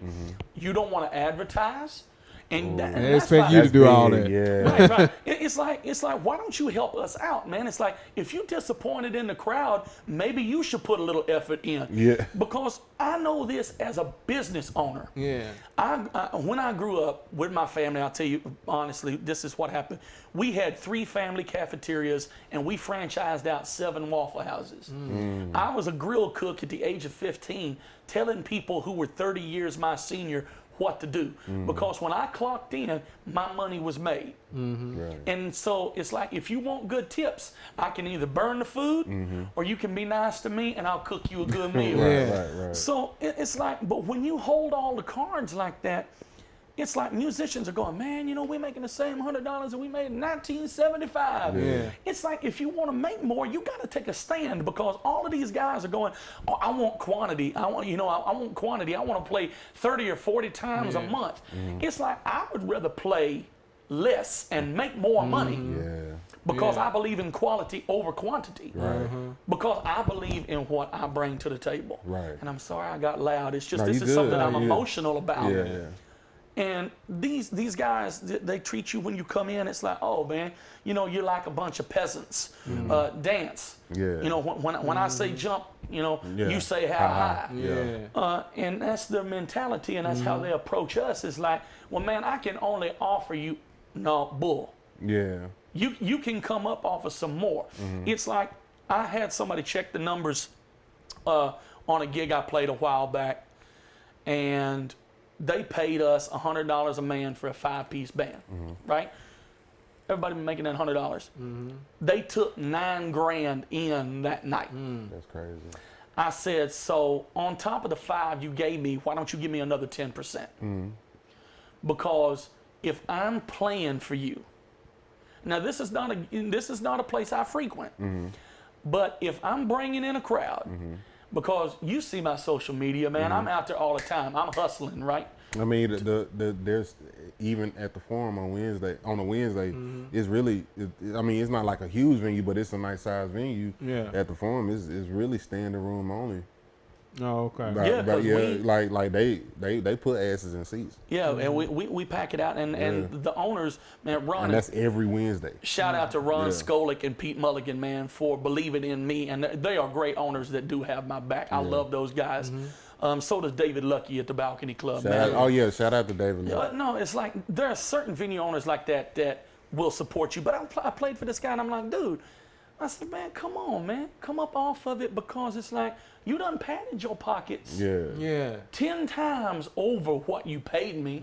You don't want to advertise. And They expect you to do all that. Yeah. Right. It's like, why don't you help us out, man? It's like, if you're disappointed in the crowd, maybe you should put a little effort in. Yeah. Because I know this as a business owner. Yeah. When I grew up with my family, I'll tell you honestly, this is what happened. We had 3 family cafeterias, and we franchised out 7 Waffle Houses. I was a grill cook at the age of 15, telling people who were 30 years my senior what to do, because when I clocked in, my money was made. Right. And so it's like, if you want good tips, I can either burn the food or you can be nice to me and I'll cook you a good meal. Right. So it's like, but when you hold all the cards like that, it's like musicians are going, man, we're making the same $100 that we made in 1975. Yeah. It's like, if you want to make more, you got to take a stand, because all of these guys are going, oh, I want quantity. I want quantity. I want to play 30 or 40 times a month. It's like, I would rather play less and make more money. Yeah. Because I believe in quality over quantity. Right. Because I believe in what I bring to the table. Right. And I'm sorry I got loud. It's just, No, this you is something good. I'm Yeah. emotional about. Yeah. And these guys, they treat you when you come in. It's like, oh man, you're like a bunch of peasants. Dance. Yeah. When I say jump, you say how high. Yeah. And that's their mentality, and that's how they approach us. It's like, well, man, I can only offer you bull. Yeah. You can come up off of some more. It's like, I had somebody check the numbers on a gig I played a while back, and they paid us $100 a man for a 5-piece band, right? Everybody been making that $100. They took $9,000 in that night. That's crazy. I said, so on top of the 5 you gave me, why don't you give me another 10%? Because if I'm playing for you, now this is not a place I frequent, but if I'm bringing in a crowd, because you see my social media, man, I'm out there all the time. I'm hustling, right? I mean, there's even at the Forum on a Wednesday, it's really, it's not like a huge venue, but it's a nice size venue. Yeah. At the Forum, it's really standing room only. Oh, okay. Yeah, They put asses in seats. Yeah, and we pack it out, and the owners, man, Ron, And that's every Wednesday. shout out to Ron Skolick and Pete Mulligan, man, for believing in me, and they are great owners that do have my back. I love those guys. So does David Lucky at the Balcony Club. Shout out to David Lucky. No, it's like, there are certain venue owners like that will support you. But I played for this guy, and I'm like, dude, I said, man, come on, man. Come up off of it, because it's like, you done padded your pockets Yeah. 10 times over what you paid me.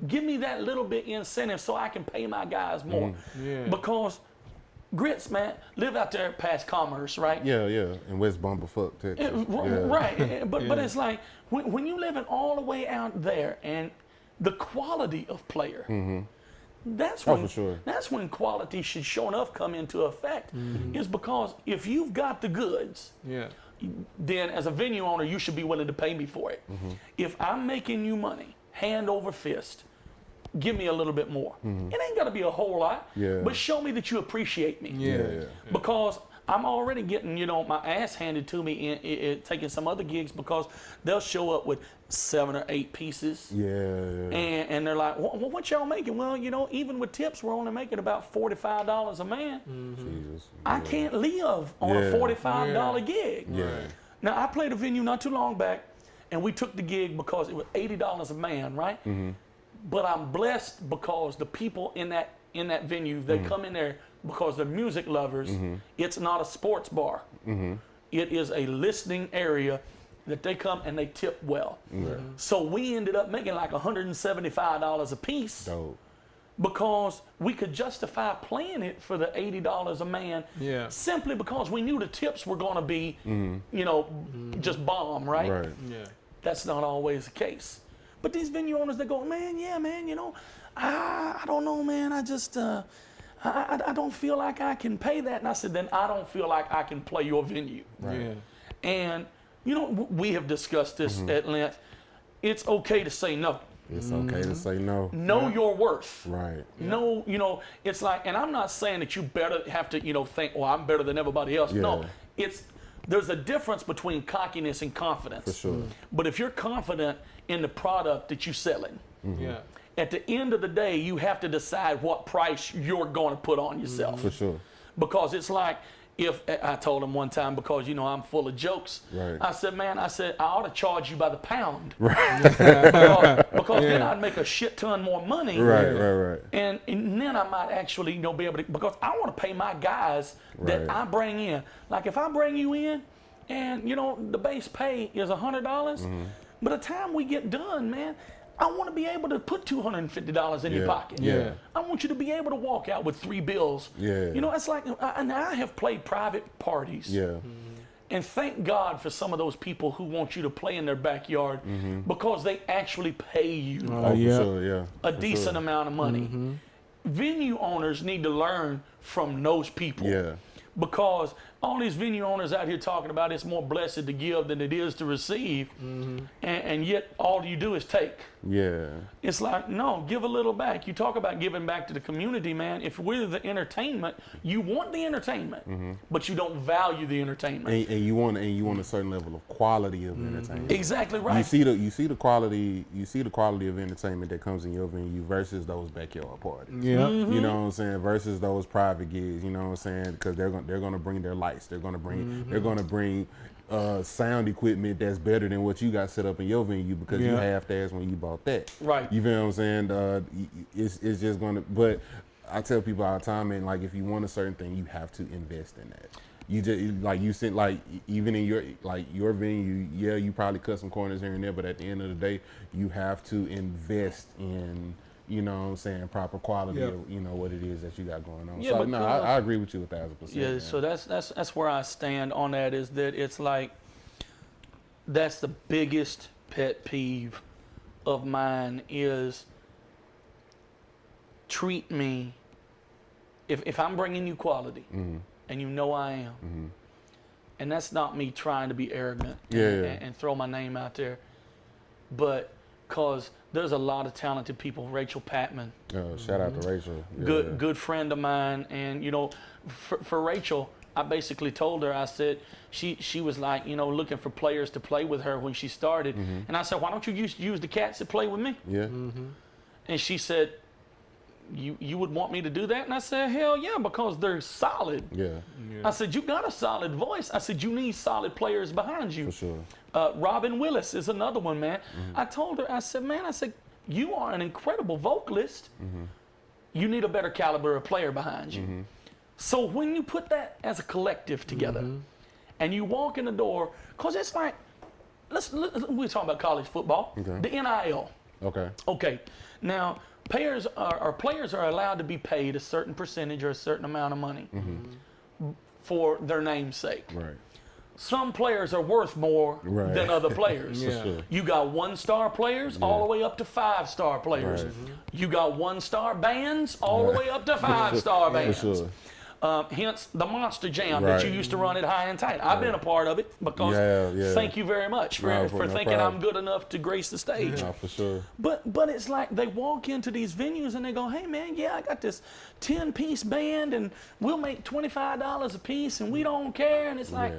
Give me that little bit incentive so I can pay my guys more. Yeah. Because Grits, man, live out there past Commerce, right? Yeah. In West Bumblefuck, Texas. Right. But it's like, when you living all the way out there, and the quality of player, that's when, for sure. that's when quality should sure enough come into effect. Is because if you've got the goods, then as a venue owner, you should be willing to pay me for it. If I'm making you money, hand over fist, give me a little bit more. It ain't got to be a whole lot, but show me that you appreciate me. Yeah. Because I'm already getting, my ass handed to me in taking some other gigs, because they'll show up with 7 or 8 pieces. And they're like, well, what y'all making? Well, even with tips, we're only making about $45 a man. Jesus. I can't live on a $45 gig. Now, I played a venue not too long back, and we took the gig because it was $80 a man, right? But I'm blessed because the people in that venue, they come in there because they're music lovers. It's not a sports bar. It is a listening area that they come and they tip well. So we ended up making like $175 a piece. Dope. Because we could justify playing it for the $80 a man, simply because we knew the tips were going to be, just bomb, right? Right. Yeah. That's not always the case. But these venue owners, they go, man, I don't know, man. I don't feel like I can pay that. And I said, then I don't feel like I can play your venue. Right. Yeah. And, you know, we have discussed this at length. It's okay to say no. It's okay to say no. Know your worth. Right. No, you know, it's like, and I'm not saying that you better have to, you know, think, well, I'm better than everybody else. Yeah. No, there's a difference between cockiness and confidence. For sure. But if you're confident in the product that you're selling, Yeah. at the end of the day, you have to decide what price you're going to put on yourself. For sure. Because it's like, if I told him one time, because, you know, I'm full of jokes, Right. I said, man, I ought to charge you by the pound. Right. because then I'd make a shit ton more money. Right. And then I might actually, you know, be able to, because I want to pay my guys that Right. I bring in. Like if I bring you in and, you know, the base pay is $100, by the time we get done, man, I want to be able to put $250 in your pocket. Yeah. I want you to be able to walk out with 3 bills. Yeah. You know, it's like, and I have played private parties. Yeah. And thank God for some of those people who want you to play in their backyard because they actually pay you Oh, yeah. for sure, yeah. a decent amount of money. Venue owners need to learn from those people. Yeah. Because all these venue owners out here talking about it's more blessed to give than it is to receive, and yet all you do is take. Yeah. It's like, no, give a little back. You talk about giving back to the community, man. If we're the entertainment, you want the entertainment, but you don't value the entertainment. And you want a certain level of quality of entertainment. Exactly right. You see the quality of entertainment that comes in your venue versus those backyard parties. Yeah. You know what I'm saying? Versus those private gigs. You know what I'm saying? Because they're gonna bring their lights. They're gonna bring sound equipment that's better than what you got set up in your venue because you half-assed when you bought that. Right. You feel what I'm saying? It's just gonna. But I tell people all the time, man. Like if you want a certain thing, you have to invest in that. You just like you said, like even in your venue, yeah, you probably cut some corners here and there, but at the end of the day, you have to invest in, you know what I'm saying, proper quality of, you know, what it is that you got going on. Yeah, so but no, I agree with you 1,000%. Yeah, man. so that's where I stand on that, is that it's like that's the biggest pet peeve of mine is treat me, if I'm bringing you quality, and you know I am, and that's not me trying to be arrogant and throw my name out there, but because there's a lot of talented people. Rachel Patman, shout out to Rachel. Yeah. good friend of mine, and you know, for Rachel, I basically told her, I said, she was like, you know, looking for players to play with her when she started, and I said, why don't you use the cats that play with me? Yeah. And she said, you would want me to do that? And I said, hell yeah, because they're solid. Yeah. I said, you got a solid voice. I said, you need solid players behind you. For sure. Robin Willis is another one, man. I told her, I said, you are an incredible vocalist. You need a better caliber of player behind you. So when you put that as a collective together and you walk in the door, because it's like, we're talking about college football, the NIL. Okay. Now, players are allowed to be paid a certain percentage or a certain amount of money for their name's sake. Right. Some players are worth more than other players. For sure. You got 1-star players all the way up to 5-star players. Right. You got 1-star bands all the way up to 5-star bands. For sure. Hence the Monster Jam that you used to run at High and Tight. I've been a part of it because thank you very much for thinking I'm good enough to grace the stage. For sure. But it's like they walk into these venues and they go, hey man, I got this 10-piece band and we'll make $25 a piece and we don't care. And it's like,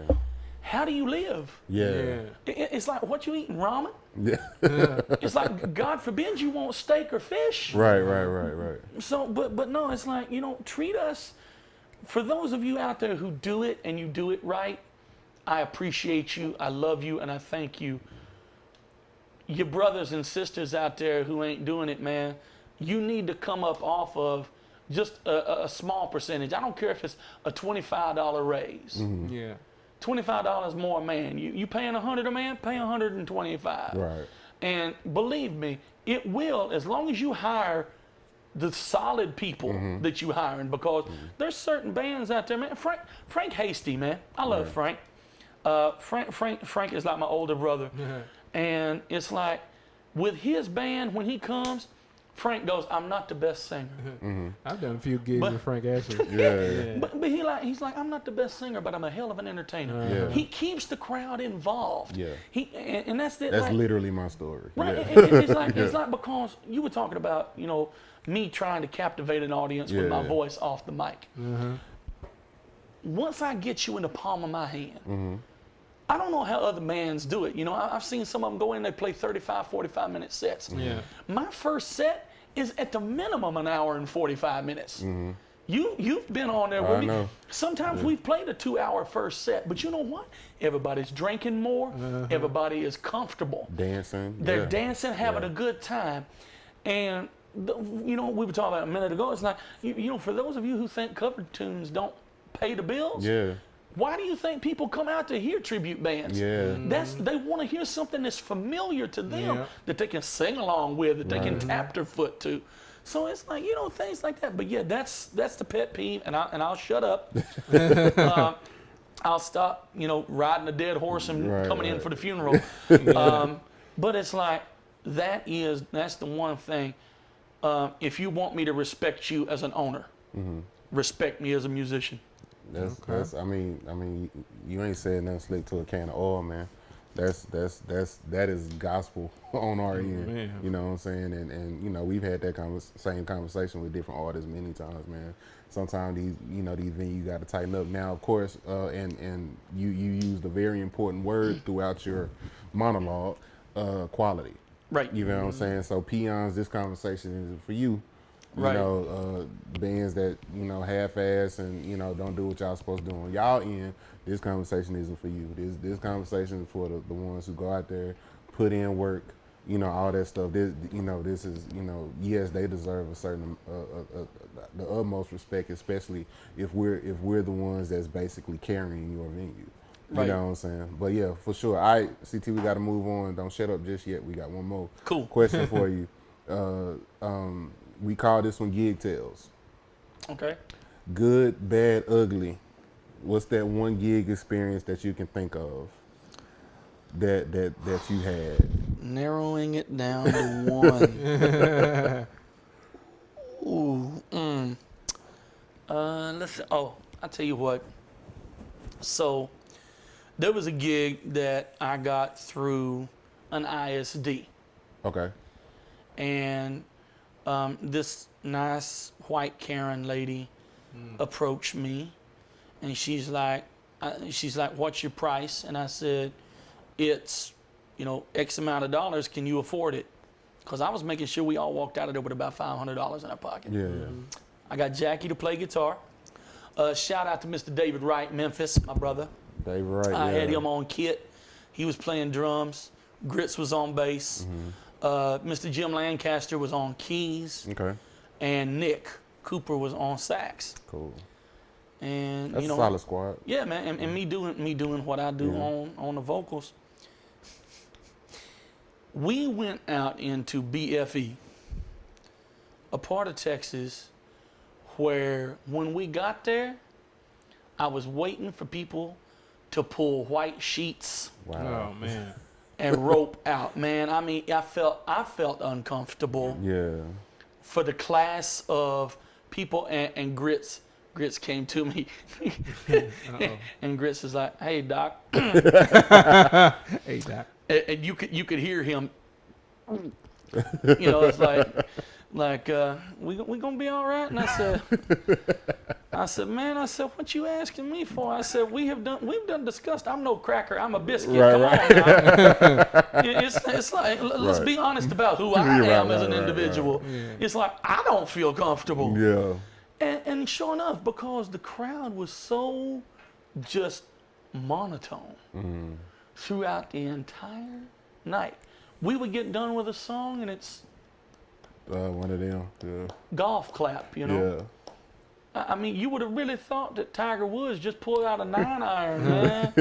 how do you live? Yeah. It's like, what you eating, ramen? Yeah. It's like, God forbid you want steak or fish. Right. So, but no, it's like, you know, treat us. For those of you out there who do it and you do it right, I appreciate you, I love you, and I thank you. Your brothers and sisters out there who ain't doing it, man, you need to come up off of just a small percentage. I don't care if it's a $25 raise. Yeah. $25 more a man. You paying $100 a man, pay $125. Right. And believe me, it will, as long as you hire the solid people that you hiring, because there's certain bands out there, man. Frank Hasty, man. I love Frank. Frank is like my older brother. And it's like, with his band, when he comes, Frank goes, I'm not the best singer. I've done a few gigs with Frank Ashley. Yeah. But he's like, I'm not the best singer, but I'm a hell of an entertainer. Yeah. He keeps the crowd involved. Yeah. And that's it. That's like, literally my story. right. Yeah. It's like because you were talking about, me trying to captivate an audience with my voice off the mic. Once I get you in the palm of my hand, I don't know how other bands do it. I've seen some of them go in, they play 35, 45-minute sets. Yeah. My first set is at the minimum an hour and 45 minutes. You've been on there with I me. know. Sometimes we've played a 2-hour first set, but you know what? Everybody's drinking more. Everybody is comfortable. Dancing. They're dancing, having a good time. And, we were talking about a minute ago, it's like, for those of you who think cover tunes don't pay the bills, why do you think people come out to hear tribute bands? Yeah. They want to hear something that's familiar to them, that they can sing along with, that they can tap their foot to. So it's like, things like that. But yeah, that's the pet peeve, and I'll shut up. I'll stop, riding a dead horse and coming in for the funeral. But it's like, that's the one thing. If you want me to respect you as an owner, respect me as a musician. That's I mean, you ain't saying nothing slick to a can of oil, man. That is gospel on our end. Man. You know what I'm saying? And we've had that same conversation with different artists many times, man. Sometimes these venues you got to tighten up. Now, of course, and you used a very important word throughout your monologue, quality. Right. You know what I'm saying? So peons, this conversation is for you. Right. Bands that, half-ass and, don't do what y'all supposed to do on y'all end, this conversation isn't for you. This conversation is for the ones who go out there, put in work, all that stuff. This is, yes, they deserve a certain, the utmost respect, especially if we're the ones that's basically carrying your venue. You know what I'm saying? But yeah, for sure. All right, CT, we got to move on. Don't shut up just yet. We got one more question for you. We call this one Gig Tales. Okay. Good, bad, ugly. What's that one gig experience that you can think of that you had? Narrowing it down to one. Ooh. Let's see. Oh, I'll tell you what. So there was a gig that I got through an ISD. Okay. And this nice white Karen lady approached me, and she's like, what's your price? And I said, it's, X amount of dollars. Can you afford it? Because I was making sure we all walked out of there with about $500 in our pocket. Yeah. I got Jackie to play guitar. Shout out to Mr. David Wright, Memphis, my brother. David Wright. I had him on kit. He was playing drums. Grits was on bass. Mr. Jim Lancaster was on keys. Okay. And Nick Cooper was on sax. Cool. And that's a solid squad. Yeah, man. And me doing what I do on the vocals. We went out into BFE, a part of Texas where when we got there, I was waiting for people to pull white sheets. Wow. Oh man. And rope out, man. I mean, I felt uncomfortable. Yeah. For the class of people, and Grits came to me, and Grits was like, "Hey, Doc." Hey, Doc. And you could hear him. It's like we gonna be all right. And I said, man, what you asking me for? I said, we've done discussed. I'm no cracker. I'm a biscuit. Come on now. It's like, let's be honest about who I am as an individual. Yeah. It's like, I don't feel comfortable. Yeah. And sure enough, because the crowd was so just monotone throughout the entire night. We would get done with a song and it's one of them. Yeah. golf clap, Yeah. I mean, you would have really thought that Tiger Woods just pulled out a 9-iron, man.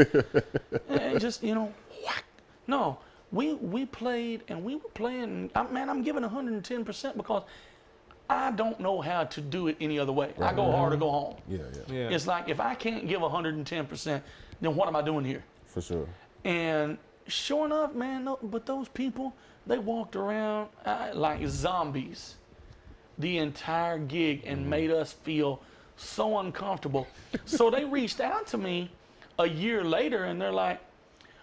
And just, whack. No, we played and we were playing. I'm giving 110% because I don't know how to do it any other way. I go hard or go home. Yeah. It's like if I can't give 110%, then what am I doing here? For sure. And sure enough, man, but those people, they walked around like zombies. the entire gig and made us feel so uncomfortable. So they reached out to me a year later and they're like,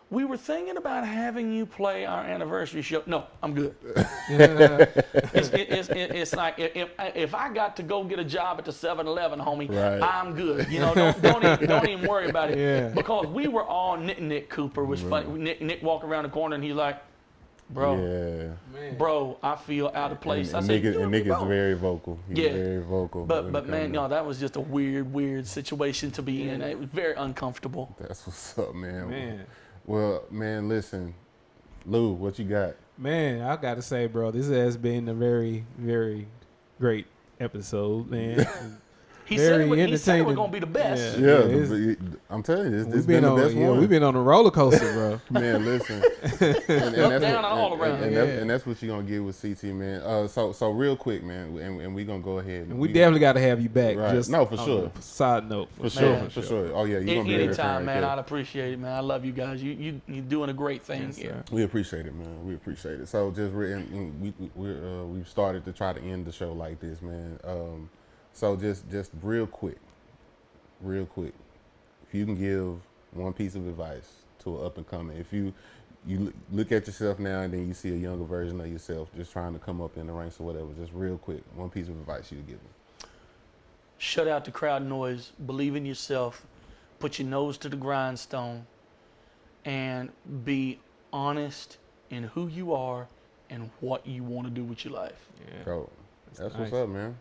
we were thinking about having you play our anniversary show. No, I'm good. It's like if I got to go get a job at the 7-Eleven, homie, Right. I'm good. You know, don't even worry about it. Yeah. Because we were all Nick Cooper was funny. Nick walked around the corner and he's like, bro, Yeah. bro, I feel out of place. And I said, Nick is bro. very vocal. He's Yeah. very vocal. But man, no, that was just a weird situation to be in. It was very uncomfortable. That's what's up, man. Man. Well, man, listen. Lou, what you got? Man, I got to say, bro, this has been a very, very great episode, man. He said it Very was entertaining. going to be the best. Yeah. I'm telling you, this We've been been the on, best one. we've been on a roller coaster, bro. Man, listen. and Up, down, and all around. And that's what you're going to get with CT, man. So real quick, man, and we're going to go ahead. And we definitely got to have you back. Right. Just No, for on sure. a side note. For sure. Oh, yeah, you're going to be Anytime, man. right I'd appreciate it, man. I love you guys. You're doing a great thing Yes, here. sir. We appreciate it, man. We appreciate it. So just we've started to try to end the show like this, man. So just real quick, if you can give one piece of advice to an up and coming, if you look at yourself now and then you see a younger version of yourself just trying to come up in the ranks or whatever, just real quick, one piece of advice you would give them. Shut out the crowd noise. Believe in yourself. Put your nose to the grindstone. And be honest in who you are and what you want to do with your life. Yeah. So that's nice. what's up, man.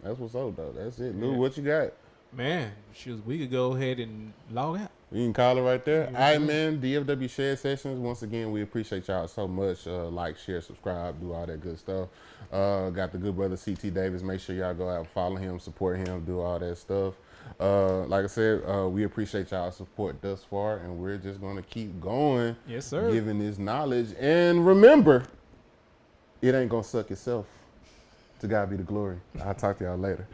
That's what's up, though. That's it. Lou, Yeah. what you got? Man, shoot, we could go ahead and log out. You can call it right there. Mhm. All right, man. DFW Shed Sessions. Once again, we appreciate y'all so much. Like, share, subscribe, do all that good stuff. Got the good brother CT Davis. Make sure y'all go out and follow him, support him, do all that stuff. Like I said, we appreciate y'all's support thus far, and we're just going to keep going. Yes, sir. Giving this knowledge. And remember, it ain't going to suck itself. To God be the glory. I'll talk to y'all later.